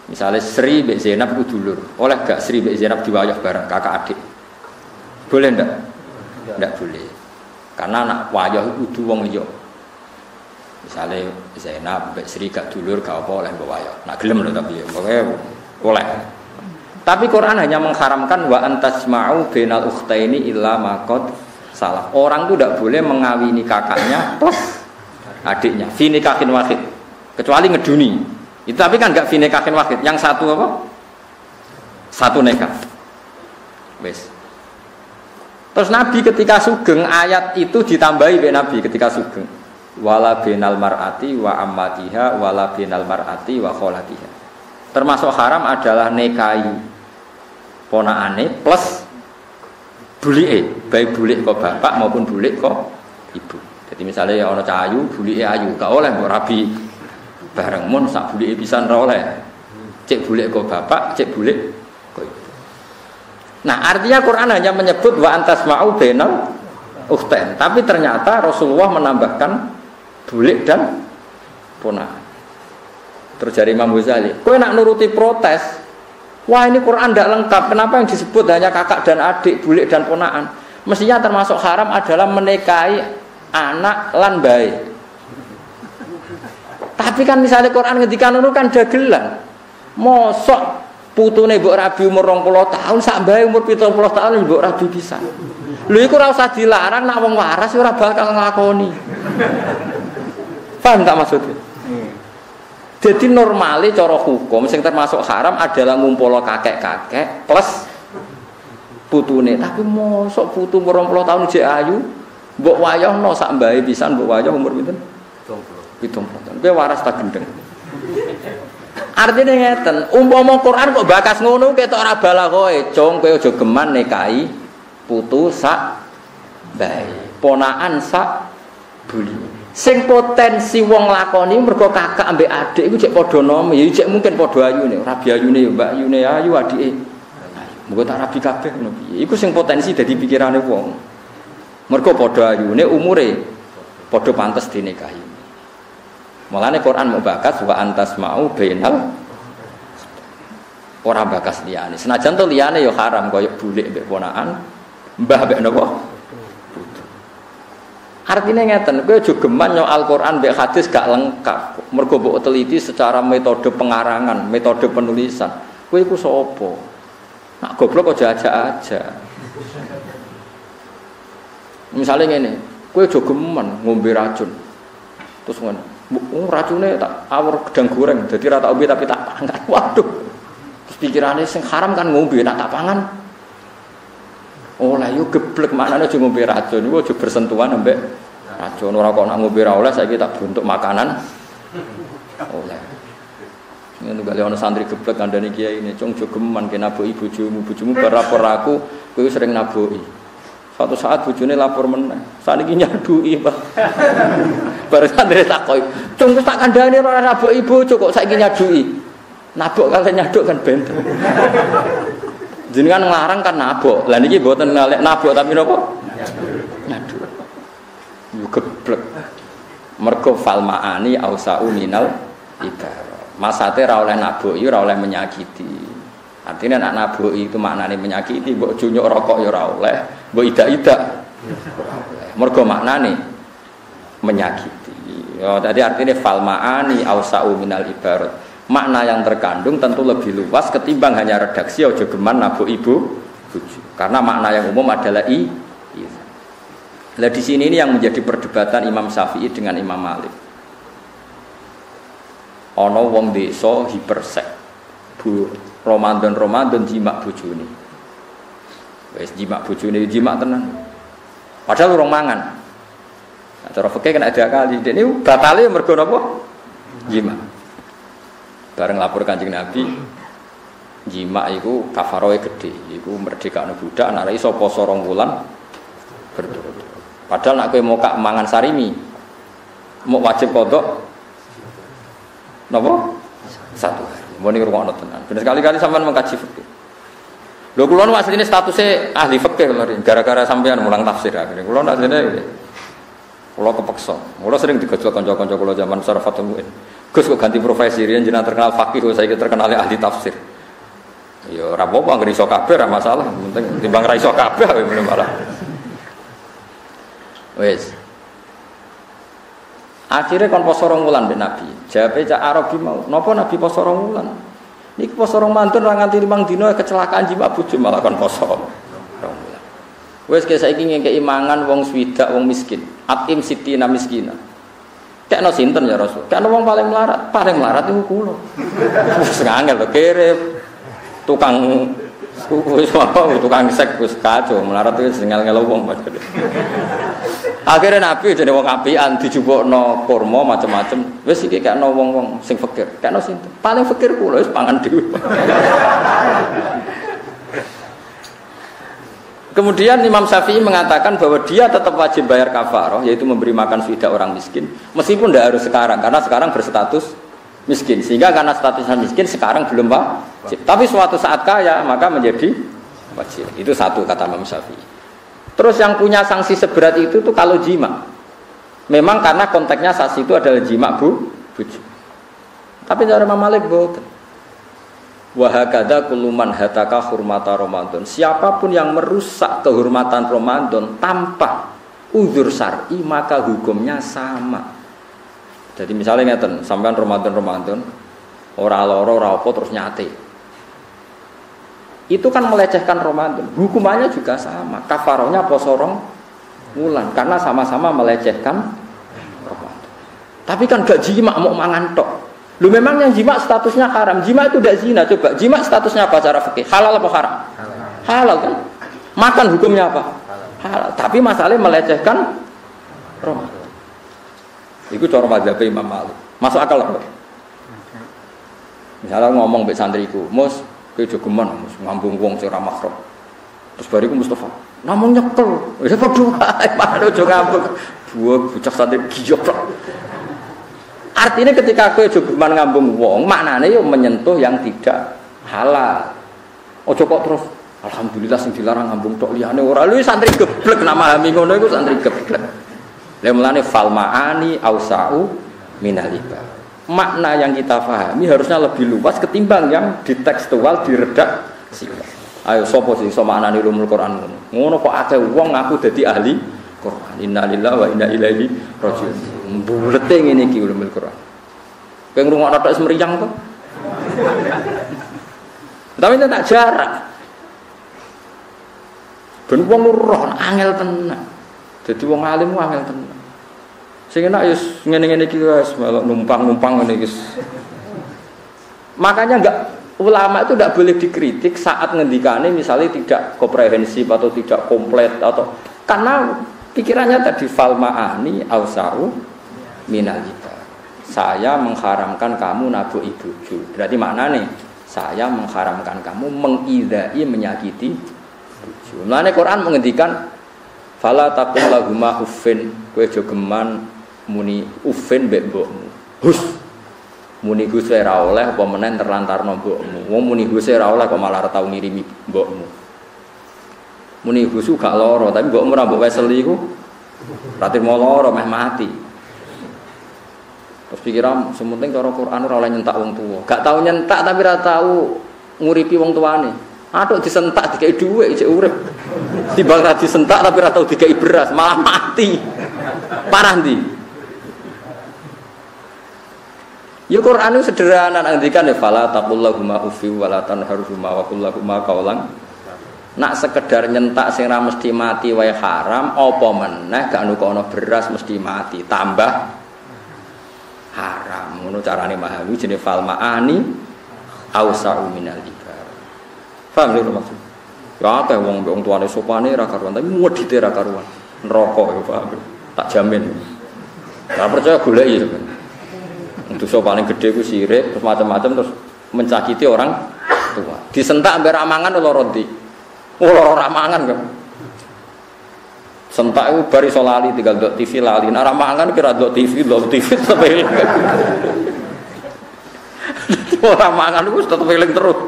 misalnya Sri Mbak Zainab itu dulur, oleh gak Sri Mbak Zainab diwayah bareng kakak adik? Boleh ndak? Ndak boleh. Karena anak wayah itu kudu wong liya. Misalnya Zainab Mbak Sri gak dulur gak apa oleh mbok wayah. Nak gelem lho tapi pokoknya oleh. Tapi Quran hanya mengharamkan wa antasma'u bainal ukhtaini illa ma qad salah. Orang itu tidak boleh mengawini kakaknya plus adiknya fi nikahin wahid kecuali ngeduni itu, tapi kan enggak fi nikahin wahid, yang satu apa? Satu nikah wes. Terus Nabi ketika sugeng ayat itu ditambahi oleh Nabi ketika sugeng wala binal mar'ati wa ammatiha wala binal mar'ati wa kholatiha. Termasuk haram adalah nikahi ponaane plus bulik, baik bulik kok bapak maupun bulik kok ibu. Jadi misalnya orang cahayu, bulik ayu, gak oleh mbok rabi bareng mun sak bulik pisan ora oleh. Cek bulik kok bapak, cek bulik kok ibu. Nah, artinya Quran hanya menyebut wa antasma'u bainal ukhtain, tapi ternyata Rasulullah menambahkan bulik dan ponakan. Terus dari Imam Ghazali, kowe nak nuruti protes, wah ini Quran tidak lengkap. Kenapa yang disebut hanya kakak dan adik, bulik dan ponaan? Mestinya termasuk haram adalah menikahi anak lan bae. Tapi kan misalnya Quran ngendikan ngono kan dagelan. Mosok putune mbok rabi umur 20 tahun sak bae umur 70 tahun mbok rabi pisan. Lho iku ora usah dilarang, nak wong waras ora bakal nglakoni. Paham tak maksudnya? Jadi normale cara hukum sing termasuk haram adalah ngumpul kakek-kakek plus putune. Tapi mosok putu umur 20 tahun jek ayu, mbok wayahno sak mbahe pisan mbok wayah umur pinten? 70 tahun. Kowe waras ta gendeng. Artine ngeten, umpama Quran kok bakas ngono ketok ora balagoe, cung kowe aja geman nikahi putu sak mbahe, ponaan sak buli. Sing potensi wong lakoni mergo kakak ambek adik iku cek padha nome ya cek mungkin padha ayune rabi ayune ya mbak ayune ayu adike muga tak rabi kabeh ngono piye iku sing potensi dadi pikirane wong mergo padha ayune umure padha pantes dinikahi. Mulane Quran mau bakas wa antas mau bainal ora bakas liyane senajan to liyane ya haram kaya bulik mbek ponakan mbah mbek napa. Artinya ngeten, kowe aja geman nyok Al-Qur'an mbek hadis gak lengkap. Mergo mbok teliti secara metode pengarangan, metode penulisan. Kowe iku sapa? Nak goblok aja aja. Misalnya ngene, kowe aja geman ngombe racun. Terus ngono, racune tak awur gedang goreng, dadi ra tak ombe tapi tak pangan. Waduh. Terus pikirane sing haram kan ngombe tak pangan. Oh lah yo geblek maknane aja ngombe racun, iku aja bersentuhan ambek racun. Ora kok nak ngombe ra oleh saiki tak bentuk makanan. Oleh. Ngene gak ono santri geblek kandhane kiai ini, cung jogeman ke naboki bojomu bar lapor aku, kowe sering naboki. Suatu saat bojone lapor meneh. Saniki nyaduki, Pak. Bar santri takoki, "Cung tak kandhane ora naboki bojo kok saiki nyaduki?" Nabok kalian nyaduk kan benten. Jenengan nglarang kan nabok. Lah niki mboten nabok tapi napa? Nyaduk. Yo geblek. Mergo falmaani ausau minal ibarah. Masate ra oleh nabok yo ora oleh menyakiti. Artinya nak nabok itu maknane menyakiti, mbok junyuk rokok ya ora oleh, mbok idak-idak. Mergo maknane menyakiti. Ya tadi artinya falmaani ausau minal ibarat. Makna yang terkandung tentu lebih luas ketimbang hanya redaksi aja geman nabok ibu bojo. Karena makna yang umum adalah Lah di sini ini yang menjadi perdebatan Imam Syafi'i dengan Imam Malik. Ana wong desa hipersek. Ramadan jimak bojone. Wis jimak bojone jimak tenan. Padahal urung mangan. Nah, cara fikih kan ada kali. Dene batale mergo napa? Jimak. Bareng lapor Kanjeng Nabi, jimak iku kafarohe gede. Iku merdekakno budak nek iso poso 2 wulan berturut-turut. Padahal nek kowe mau kak mangan sarimi, mau wajib kodok napa? 1 hari. Mun niku rungokno tenan. Ben sekali-kali sampean mengkaji fikih. Lho kula nu asline statuse ahli fikih lho, gara-gara sampean mulang tafsir akhire. Kula asline kula kepeksa. Kula sering digojlok kanca-kanca kula zaman Syarafatul Muin. Gus kok ganti profesi riyen jenengan terkenal fakih, saiki terkenal ahli tafsir. Ya ora apa-apa anggere iso kabeh ora masalah, penting timbang ra iso kabeh malah. Wes. Akhirnya kon poso 2 wulan mbek Nabi. Jawabe cak Arabi mau, napa Nabi poso 2 wulan? Niki poso Ramadan ra nganti 5 dina kecelakaan jimat bojo malah kon poso 2 wulan. Wes ke saiki ngekeki mangan wong swidak wong miskin. Atim sitina miskina. Kekno sinten ya Rasul? Kekno wong paling melarat iku kula. Wis ngangel to kere tukang tukang sek wis kacau melarat itu ngel-ngel wong padahal. Akhirnya Nabi jadi wong apian dijupukno kurma macam-macam. Wis iki kekno wong-wong sing fakir. Kekno sinten? Paling fakir kula wis pangan dhewe. Kemudian Imam Syafi'i mengatakan bahwa dia tetap wajib bayar kafarah, yaitu memberi makan swidak orang miskin, meskipun tidak harus sekarang, karena sekarang berstatus miskin. Sehingga karena statusnya miskin sekarang belum wajib. Tapi suatu saat kaya maka menjadi wajib. Itu satu kata Imam Syafi'i. Terus yang punya sanksi seberat itu tuh kalau jima. Memang karena konteksnya sanksi itu adalah jima bujo. Tapi cara Imam Malik boten. Wa hakadha kullu man hataka hurmata Ramadan. Siapapun yang merusak kehormatan Ramadan tanpa uzur syar'i maka hukumnya sama. Jadi misalnya ngeten, sampean Ramadan ora lara ora apa terus nyate. Itu kan melecehkan Ramadan. Hukumannya juga sama. Kafarahnya poso 2 wulan karena sama-sama melecehkan Ramadan. Tapi kan gak jima mau mangan tok. Lu memang yang jima statusnya haram. Jima itu tidak zina. Coba jima statusnya apa cara fikih? Halal apa haram? Halal kan? Makan hukumnya apa? Halal. Tapi masalahnya melecehkan Ramadan. Itu cara mazhab Imam Malik. Masuk akal apa? Misalnya ngomong mbek santriku, "Mus, kowe jogeman mus ngambung wong sing ora mahram." Terus bariku Mustafa, "Namung nyekel." Wis padha wae, padha aja ngambung. Buah bocah santri giyok. Artinya ketika kowe jogeman ngambung wong, maknane yo menyentuh yang tidak halal. Ojo kok terus alhamdulillah sing dilarang ngambung tok liyane ora. Lu santri geblek nama hami ngono iku santri geblek. Lha mulane fal maani ausau minal iba. Makna yang kita pahami harusnya lebih luas ketimbang yang ditekstual diredaksi. Ayo sapa sing iso maknani ulumul Quran ngono. Ngono kok akeh wong ngaku dadi ahli Quran. Innalillahi wa inna ilaihi raji'un. Bulete ngene iki ulumul Quran. Kowe ngrungokno tok semriyang to. Tapi itu tak jarak. Ben wong roh angel tenan. Dadi wong alim angel tenan. Sing enak ya ngene-ngene iki wis numpang-numpang ngene iki. Makanya ulama itu tidak boleh dikritik saat ngendikane misalnya tidak komprehensif atau tidak komplit atau karena pikirannya tadi fal ma'ani ausau minal iba. Saya mengharamkan kamu nabuk ibuju. Berarti maknane saya mengharamkan kamu mengidai menyakiti ibuju. Mulane Quran mengendikan fala taqul lahuma uffin, kowe aja geman muni uffin mbek mbokmu. Hus. Muni Gusti ora oleh apa menen terlantarno mbokmu. Wong muni Gusti ora oleh kok malah tau ngirimi mbokmu. Muni Gusti gak lara, tapi mbokmu ora mbok weseli iku berarti mau lara meh mati. Terus pikiran sementing cara Quran ora oleh nyentak wong tuwa. Gak tau nyentak tapi ora tau nguripi wong tuane. Atuk disentak dikai dhuwit isih urip. Timbang ra disentak tapi ora tau dikai beras, malah mati. Parah ndi? Ya Quran itu sederhana ngendikan ya fala taqullahuma uffi wa la tanharhuma wa qul lahumā qawlan. Nak sekedar nyentak sing ra mesti mati wae haram, apa meneh gak nukono beras mesti mati, tambah haram. Ngono carane memahami jenenge fal ma'ani ausa'u minal ibar. Paham lho maksud? Ya akeh wong tuane sopane ra karuan tapi wedite ra karuan. Neraka ya paham. Tak jamin. Ora percaya goleki sampeyan. Dosa paling gede ku sirik, terus macam-macam terus mencakiti orang tua. Disentak ambek ramangan lara ndi? Oh lara ramangan kan. Sentak iku bar iso lali tinggal ndok TV lali. Nek ramangan kira ndok TV sampai. Ora mangan iku tetep eling terus.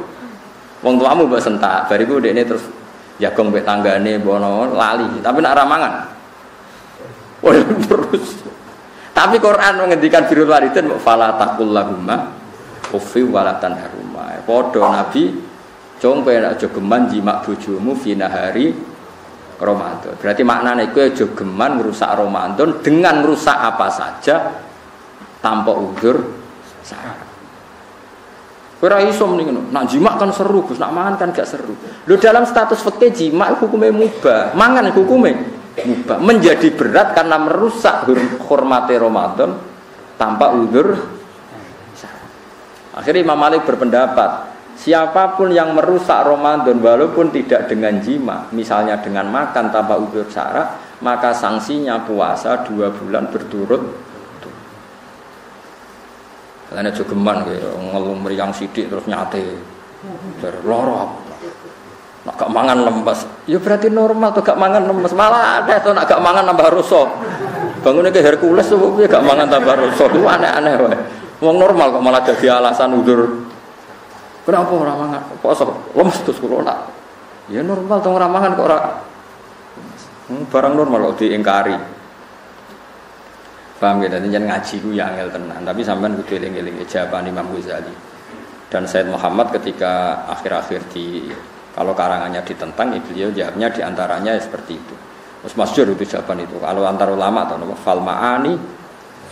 Wong tuamu mbok sentak, bariku dekne terus jagong mbek tanggane bono lali. Tapi nek ramangan terus. Tapi Quran menghentikan birrul walidain fala taqullahumma uffi wa la tanharhuma. Padha Nabi compe nek aja geman jimak bojomu fi nahari Ramadan. Berarti maknane iku aja geman ngrusak Ramadan dengan merusak apa saja tanpa udzur syara. Ora iso mending nak jimak kan seru Gus, nak mangan kan gak seru. Lho dalam status fikih jimak hukumnya mubah, mangan hukumnya mubah, menjadi berat karena merusak hormati Ramadan tanpa udzur. Akhirnya Imam Malik berpendapat, siapapun yang merusak Ramadan walaupun tidak dengan jima, misalnya dengan makan tanpa udzur syara, maka sanksinya puasa 2 bulan berturut. Karena jogeman ngeluh meriang sidik terus nyate, loro. Nak gak mangan lemes, ya berarti normal tuh gak mangan lemes. Malah ada tuh nak gak mangan nambah rasa. Bangunnya ke Hercules tuh gak mangan tambah rasa. Itu aneh-aneh wae. Wong normal kok malah jadi alasan udzur. Kenapa orang mangan? Poso lemes terus kula nak. Ya normal tuh orang mangan kok ora. Barang normal kok diingkari. Paham ya? Dadi yen ngaji ku ya angel tenan, tapi sampean kudu eling-eling jawaban Imam Ghazali. Dan Said Muhammad ketika akhir-akhir di kalau karangannya ditentang, beliau jawabnya diantaranya seperti itu. Terus masyhur itu jawaban itu. Kalau antar ulama atau fal ma'ani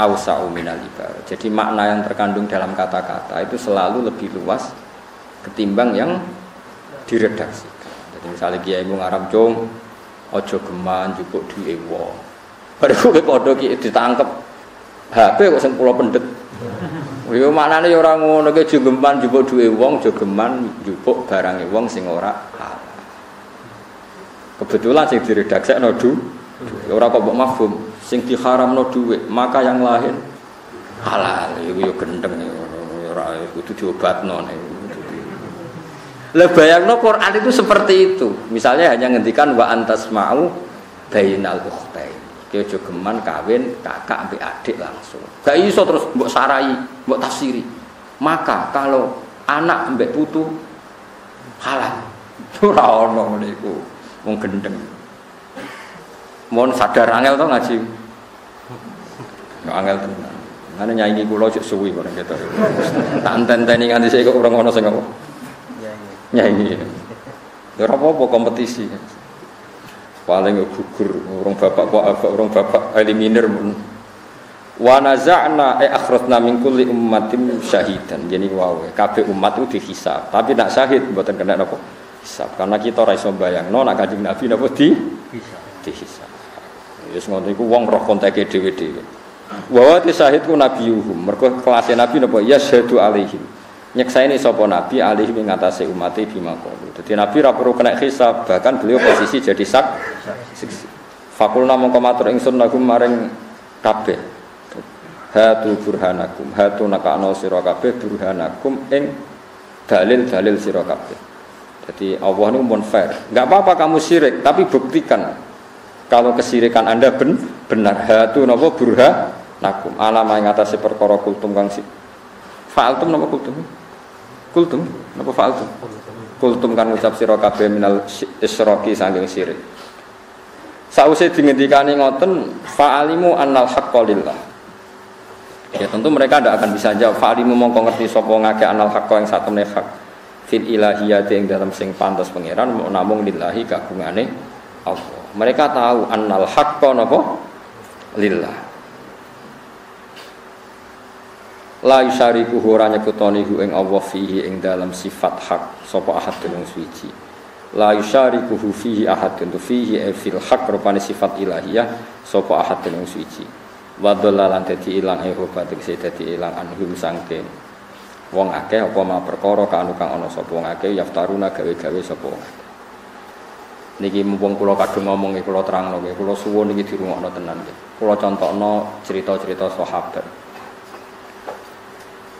ausa'u minal ibar. Jadi makna yang terkandung dalam kata-kata itu selalu lebih luas ketimbang yang diredaksikan. Jadi misalnya Kiai Mung Arab Jong, ojo geman jupuk duwe wong. Padahal kowe padha ki ditangkep HP kok sing kula pendet. Yo maknane ya ora ngono ki jogeman jupuk duwe wong, jogeman jupuk barange wong sing ora halal. Kebetulan sing diredaksekno ora kok mbok mafhum, sing diharamno dhuwit, maka yang lain halal. Iku yo gendeng ora kudu diobatno nek. Lah bayangno Quran itu seperti itu. Misalnya hanya ngendikan wa antasma'u bainal ukhtain. Ki aja geman kawin kakak ambek adik langsung. Gak iso terus mbok sarai, mbok tafsiri. Maka kalau anak ambek putu halal. Ora ono ngene iku. Wong gendeng. Mon sadar angel to ngaji. Ya angel tenan. Ngene nyanyi kula cek suwi kok ketok. Tak enteni nganti sik kok ora ono sing apa. Nyanyi. Ya ora apa-apa kompetisi. Paling gugur orang bapak kok orang bapak eliminir mun wa naza'na akhrajna min kulli ummatin syahidan. Jadi wae kabeh umat itu dihisab tapi nak syahid mboten kena napa hisab karena kita ora iso bayangno nak Kanjeng Nabi napa dihisab. Wis ngono iku wong roh konteke dhewe-dhewe. Wa wa syahid ku nabiyuhum mergo kelasé Nabi napa yasyhadu alaihim. Nyeksaini sapa Nabi alih ing ngatasé umate bima qalu. Dadi Nabi ora perlu kena hisab, bahkan beliau posisi jadi saksi. Fakulna mongko matur ingsun lagu maring kabeh. Hatu burhanakum, hatu nakano sira kabeh burhanakum ing dalil-dalil sira kabeh. Jadi Allah ini mun fair. Enggak apa-apa kamu syirik, tapi buktikan kalau kesirikan Anda benar. Hatu napa burhanakum, alama ing ngatasé perkara kultum kang Fa'altum napa kultum? Kultum napa fa'altum? Kultum kan ngucap sira kabeh minal isyraki saking syirik. Sause dingendikane ngoten fa'alimu annal haqqo lillah. Ya tentu mereka tidak akan bisa jawab fa'alimu mongko ngerti sapa ngake annal haqqo ing satemene hak fil ilahiyati ing dalam sing pantes pangeran namung lillahi kagungane Allah. Mereka tahu annal haqqo napa lillah. La yusyariku ora nyekutoni hu ing Allah fihi ing dalam sifat hak sapa ahadun suci. La yusyariku hu fihi ahadun tu fihi fil hak rupane sifat ilahiyah sapa ahadun suci. Wa dalalan dadi ilang hebat iki dadi ilang anhum sangke. Wong akeh apa ma perkara kanu kang ana sapa wong akeh yaftaruna gawe-gawe sapa wong. Niki mumpung kula kadung ngomong iki kula terangno nggih kula suwun iki dirungokno tenan nggih. Kula contohno cerita-cerita sahabat.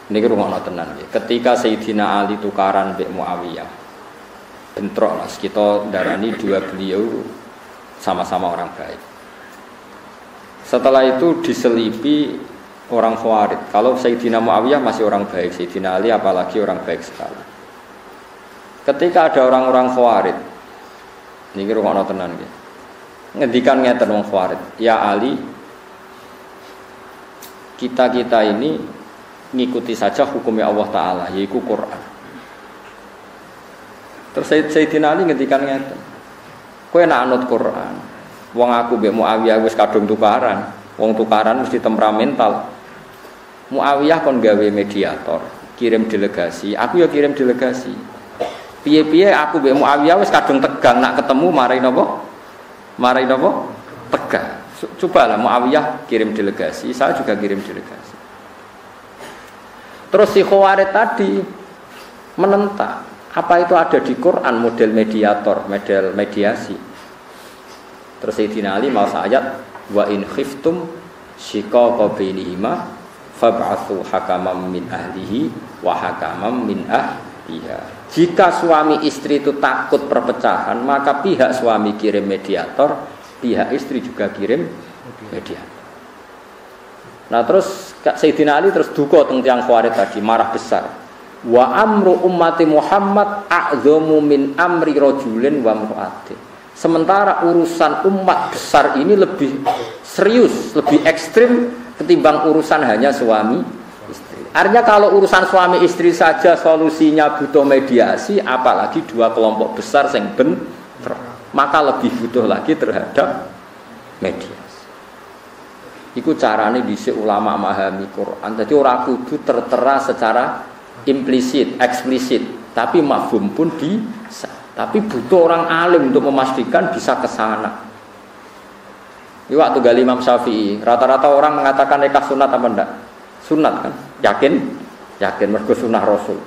Niki rungokno tenan nggih. Ketika Sayyidina Ali tukaran mbek Muawiyah. Bentrok lah kita darani dua beliau sama-sama orang baik. Setelah itu diselipi orang Khawarij. Kalau Sayyidina Muawiyah masih orang baik, Sayyidina Ali apalagi orang baik sekali. Ketika ada orang-orang Khawarij, niki rungokno tenan nggih. Ngendikan ngeten wong Khawarij, "Ya Ali, kita ini ngikuti saja hukumnya Allah Ta'ala, yaitu Quran." Terus Sayyidina Ali ngendikan ngeten, "Kowe nak anut Quran, wong aku mbek Muawiyah wis kadung tukaran, wong tukaran mesti temperamental. Muawiyah kon gawe mediator, kirim delegasi, aku ya kirim delegasi. Piye-piye aku mbek Muawiyah wis kadung tegang nak ketemu marai napa? Marai napa? Tegang. Cobalah Muawiyah kirim delegasi, saya juga kirim delegasi." Terus si Khawarij tadi menentang, apa itu ada di Quran model mediator, model mediasi. Terus Sayyidina Ali mau ayat wa in khiftum shiqaqa bainihima fab'atsu hakaman min ahlihi wa hakaman min ahliha. Jika suami istri itu takut perpecahan, maka pihak suami kirim mediator, pihak istri juga kirim mediator. Nah terus Sayyidina Ali terus duka teng tiyang Khawarij tadi, marah besar. Wa amru ummati Muhammad a'dhamu min amri rajulin wa imra'atin. Sementara urusan umat besar ini lebih serius, lebih ekstrim ketimbang urusan hanya suami istri. Artinya kalau urusan suami istri saja solusinya butuh mediasi, apalagi dua kelompok besar yang bentrok, maka lebih butuh lagi terhadap mediasi. Iku carane dhisik ulama memahami Quran. Jadi ora kudu tertera secara implisit, eksplisit, tapi mafhum pun bisa. Tapi butuh orang alim untuk memastikan bisa ke sana. Ini waktu gali Imam Syafi'i, rata-rata orang mengatakan nikah sunat apa enggak? Sunat kan? Yakin? Yakin mergo sunah Rasul.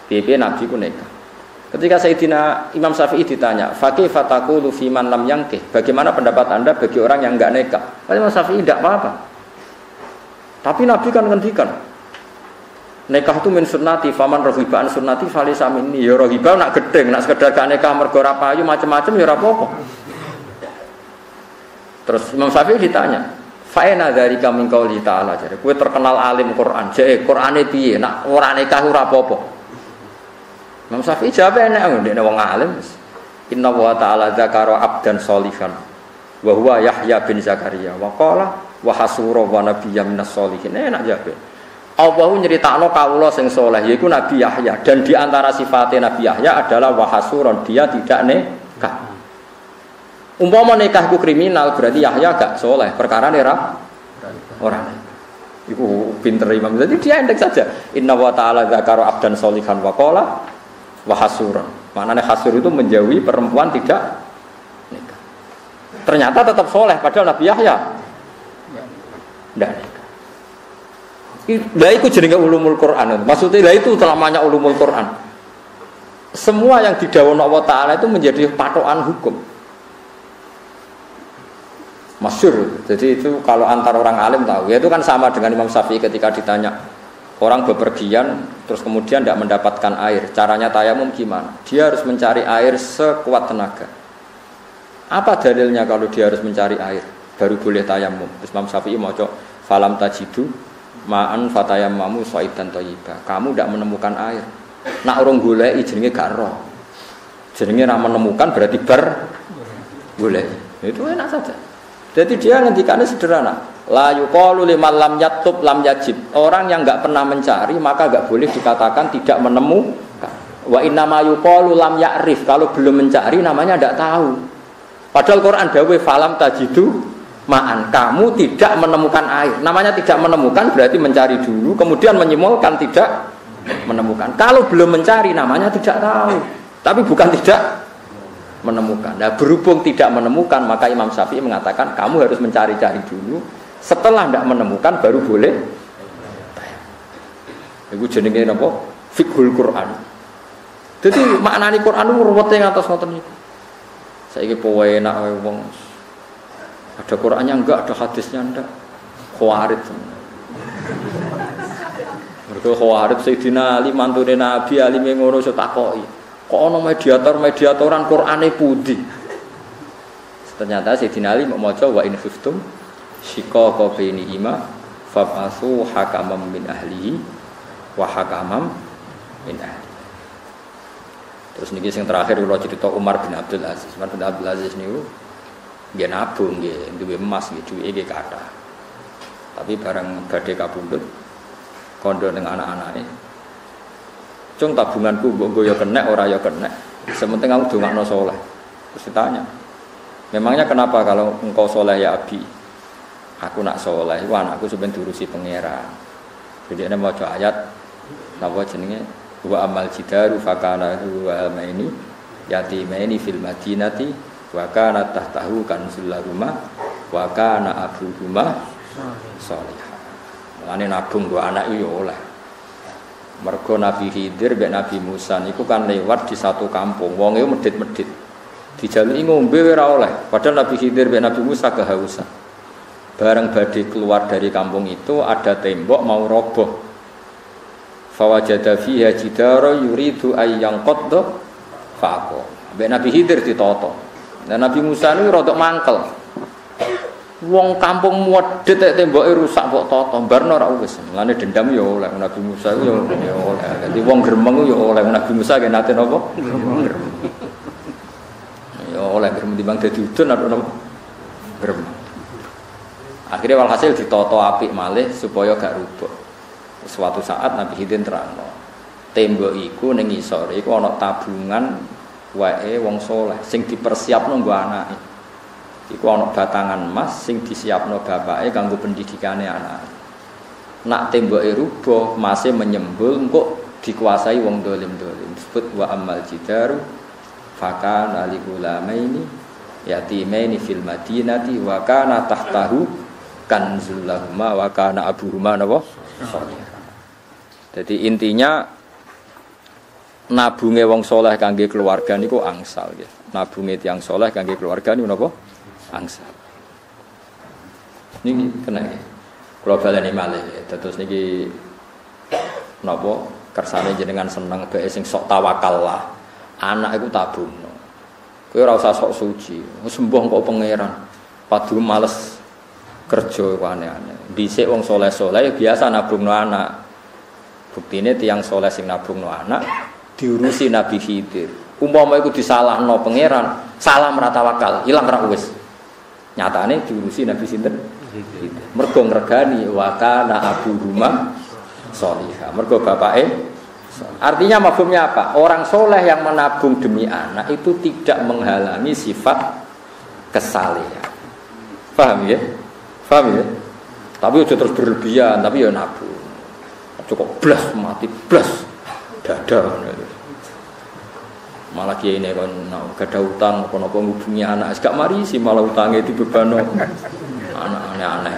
Piye Nabi ku nikah. Ketika Sayyidina Imam Syafi'i ditanya, "Faqih fataqulu fi man lam yankih?" Bagaimana pendapat Anda bagi orang yang enggak nikah? Imam Syafi'i tidak apa-apa. Tapi Nabi kan ngendikan, nikah itu min sunnati, faman rohiba an sunnati falisa minni. Ya rohiba nak gedeng, nak sekedar gak nikah mergo ora payu macam-macam ya ora apa-apa. Terus Imam Syafi'i ditanya, "Fa'ina dzalika min qouli ta'ala?" Jare, "Kowe terkenal alim Quran, jek Qurane piye? Nak ora nikah ora apa-apa." Imam Syafi'i jawab enak ndekne wong alim. Inna wa ta'ala dzakara abdan sholihan wa huwa Yahya bin Zakaria wa qala wa hasura wa nabiyyan minas sholihin. Enak jawab. Allah nyeritakno kawula sing saleh yaiku Nabi Yahya, dan di antara sifatnya Nabi Yahya adalah wahasuron, dia tidak nikah. Umpama nikahku kriminal berarti Yahya gak saleh, perkara ora orang. Iku pinter Imam. Jadi dia endek saja. Inna wa ta'ala dzakara abdan sholihan wa qala wahasuron. Maknanya hasur itu menjauhi perempuan tidak nikah. Ternyata tetap saleh padahal Nabi Yahya tidak nikah. Lah itu jenenge ulumul Quran. Maksudnya lah itu telamanya ulumul Quran. Semua yang didhawuhna Allah Taala itu menjadi patokan hukum. Masyhur. Jadi itu kalau antar orang alim tahu. Ya itu kan sama dengan Imam Syafi'i ketika ditanya orang bepergian terus kemudian tidak mendapatkan air. Caranya tayamum gimana? Dia harus mencari air sekuat tenaga. Apa dalilnya kalau dia harus mencari air baru boleh tayamum? Terus Imam Syafi'i maca falam tajidu ma'an fatayammamu sa'idan thayyiba. Kamu tidak menemukan air. Nak urung goleki jenenge gak roh. Jenenge ra menemukan berarti bar goleki. Itu enak saja. Jadi dia ngendikane sederhana. La yuqalu liman lam yatub lam yajib. Orang yang enggak pernah mencari maka enggak boleh dikatakan tidak menemukan. Wa inna ma yuqalu lam ya'rif. Kalau belum mencari namanya enggak tahu. Padahal Quran dawuh falam tajidu ma'an, kamu tidak menemukan air. Namanya tidak menemukan berarti mencari dulu, kemudian menyimpulkan tidak menemukan. Kalau belum mencari namanya tidak tahu, tapi bukan tidak menemukan. Nah, berhubung tidak menemukan, maka Imam Syafi'i mengatakan kamu harus mencari-cari dulu. Setelah tidak menemukan baru boleh. Itu jenenge apa? Fiqhul Quran. Jadi maknane Quran itu ruwete ngatos ngoten niku. Saiki powe enak wae wong. Ada Qur'annya enggak, ada hadisnya enggak. Khawarij. Mergo Khawarij Sayyidina Ali mantune Nabi Ali ngono iso takoki. Kok ana mediatoran Qur'ane pundi? Ternyata Sayyidina Ali mau maca wa in khiftum shiqaqa bainihima fab'atsu hakaman min ahlihi wa hakaman min ahli. Terus niki sing terakhir kula cerita Umar bin Abdul Aziz. Umar bin Abdul Aziz niku nggih nabung nggih, duwe emas nggih, duwike nggih kathah. Tapi bareng badhe kabundut kondo ning anak-anake. Cung tabunganku mbok nggo ya kenek ora ya kenek. Sementing aku dongakno saleh. Terus ditanya, memangnya kenapa kalau engkau saleh ya Abi? Aku nak saleh, iku anakku sampeyan diurusi pangeran. Jadi ana maca ayat napa jenenge wa amal jidaru fakana wa almaini yatimaini fil madinati wa kana tahtahu kanzul lahuma wa kana abuhuma shalihah. Mulane nabung dua anak yo oleh. Mergo Nabi Khidir mbek Nabi Musa niku kan lewat di satu kampung. Wong e medhit-medhit. Dijaluki ngombe ora oleh. Padahal Nabi Khidir mbek Nabi Musa kehausan. Bareng badhe keluar dari kampung itu ada tembok mau roboh. Fawajada fiha jidara yuridu ayyanqadda faqo. Mbek Nabi Khidir ditoto. Dan Nabi Musa ini rodok mangkel. Wong kampung muwedhet temboke rusak kok toto, barno ora wis. Mulane dendam ya oleh Nabi Musa ya oleh. Dadi wong gremeng ya oleh Nabi Musa ge nate napa? Gremeng. Ya oleh gremeng timbang dadi udun atau napa? Gremeng. Akhirnya walhasil ditoto apik malih supaya gak rubuh. Suatu saat Nabi Khidir terangno. Tembok iku ning isore iku ana tabungan wae wong saleh sing dipersiapno nggo anake. Iku ana batangan emas sing disiapno bapake kanggo pendidikane anake. Nak temboke rubuh, mase menyembul engko dikuasai wong dolim-dolim. Disebut wa amal jidaru fakana ligulamaini yatimaini fil madinati wa kana tahtahu kanzul lahuma wa kana abuhuma napa? Jadi intinya nabunge wong soleh kangge keluarga niku angsal nggih. Nabunge tiyang soleh kangge keluarga niku napa? Angsal. Niki kena nggih. Kula baleni malih. Terus niki napa kersane jenengan seneng bae sing sok tawakal lah. Anak iku tabungno. Kowe ora usah sok suci. Sembuh kok pangeran. Padu males kerja kok aneh-aneh. Dhisik wong soleh-soleh biasa nabungno anak. Buktine tiyang soleh sing nabungno anak diurusi Nabi Khidir. Umpama iku disalahno pangeran, salah ora tawakal, ilang ra wis. Nyatane diurusi Nabi sinten? Khidir. Mergo ngregani wa kana abuhuma shalihah. Mergo bapake artinya mafhumnya apa? Orang soleh yang menabung demi anak itu tidak menghalangi sifat kesalehan. Paham ya? Paham ya? Tapi udah terus berlebihan, tapi ya nabung. Cukup blas mati blas dada. Malah kiai ini kan gak ada utang, apa-apa ngubungi anak, gak mari sih malah utangnya dibebano anak aneh-aneh.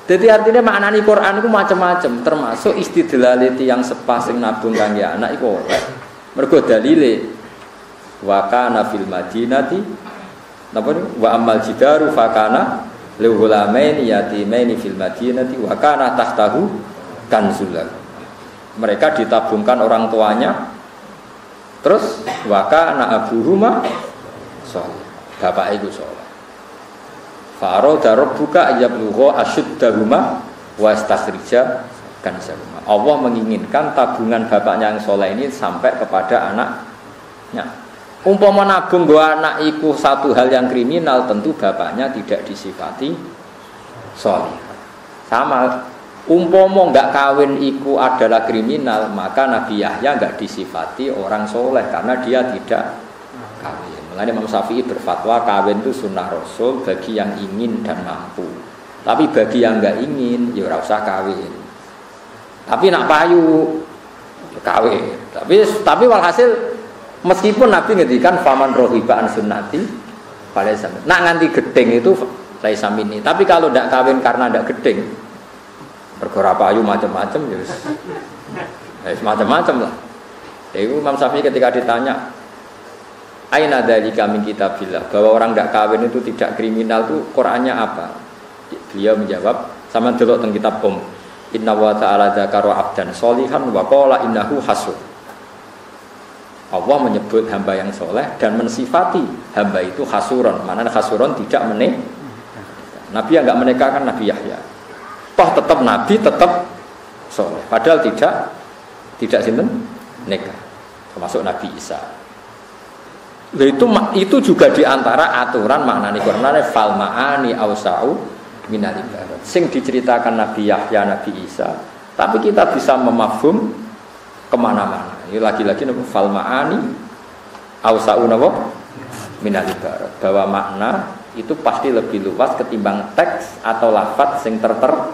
Jadi artinya maknani Quran itu macam-macam, termasuk istidlaliti yang sepasing nabung kangge anak iku oleh. Mergo dalile wa kana fil madinati napa wa amal jidaru fa kana li ghulamaini yatimaini fil madinati wa kana tahtahu kanzul. Mereka ditabungkan orang tuanya. Terus wa kana abuhuma shalih. Bapak iku saleh. Faro darabbuka ayablugha ashuddahuma wastakhrija kanzahuma. Allah menginginkan tabungan bapaknya yang soleh ini sampai kepada anaknya. Umpama nabung dua anak iku satu hal yang kriminal, tentu bapaknya tidak disifati soleh. Sama, umpama nggak kawin iku adalah kriminal, maka Nabi Yahya nggak disifati orang soleh karena dia tidak kawin. Makanya Imam Syafi'i berfatwa kawin itu sunnah Rasul bagi yang ingin dan mampu. Tapi bagi yang nggak ingin, ya ora usah kawin. Tapi nak payu, ya kawin. Tapi walhasil meskipun Nabi ngedikan faman rohiba an sunnati, falaysa minni. Nak nganti gedeng itu laisa minni. Tapi kalau tidak kawin karena tidak gedeng, perkara payu macam-macam, ya macam-macam lah. Itu Imam Syafi'i ketika ditanya, aina dzalika min kitabillah, bahwa orang tidak kawin itu tidak kriminal, itu Qur'annya apa? Beliau menjawab, sama delok teng kitab Inna wa ta'ala dzakara 'abdan sholihan wa qala innahu hasud. Allah menyebut hamba yang soleh dan mensifati hamba itu hasuron. Mana hasuron tidak menikah. Nabi yang enggak menikahkan Nabi Yahya. Toh tetap Nabi tetap soleh. Padahal tidak sinten nikah. Termasuk Nabi Isa. Itu juga diantara aturan maknane Qur'an fal ma'ani ausa'u minal ibarat. Sing diceritakan Nabi Yahya, Nabi Isa, tapi kita bisa memafhum kemana-mana. Ini lagi-lagi fal ma'ani ausa'u minal ibarat. Bahwa makna itu pasti lebih luas ketimbang teks atau lafaz sing tertera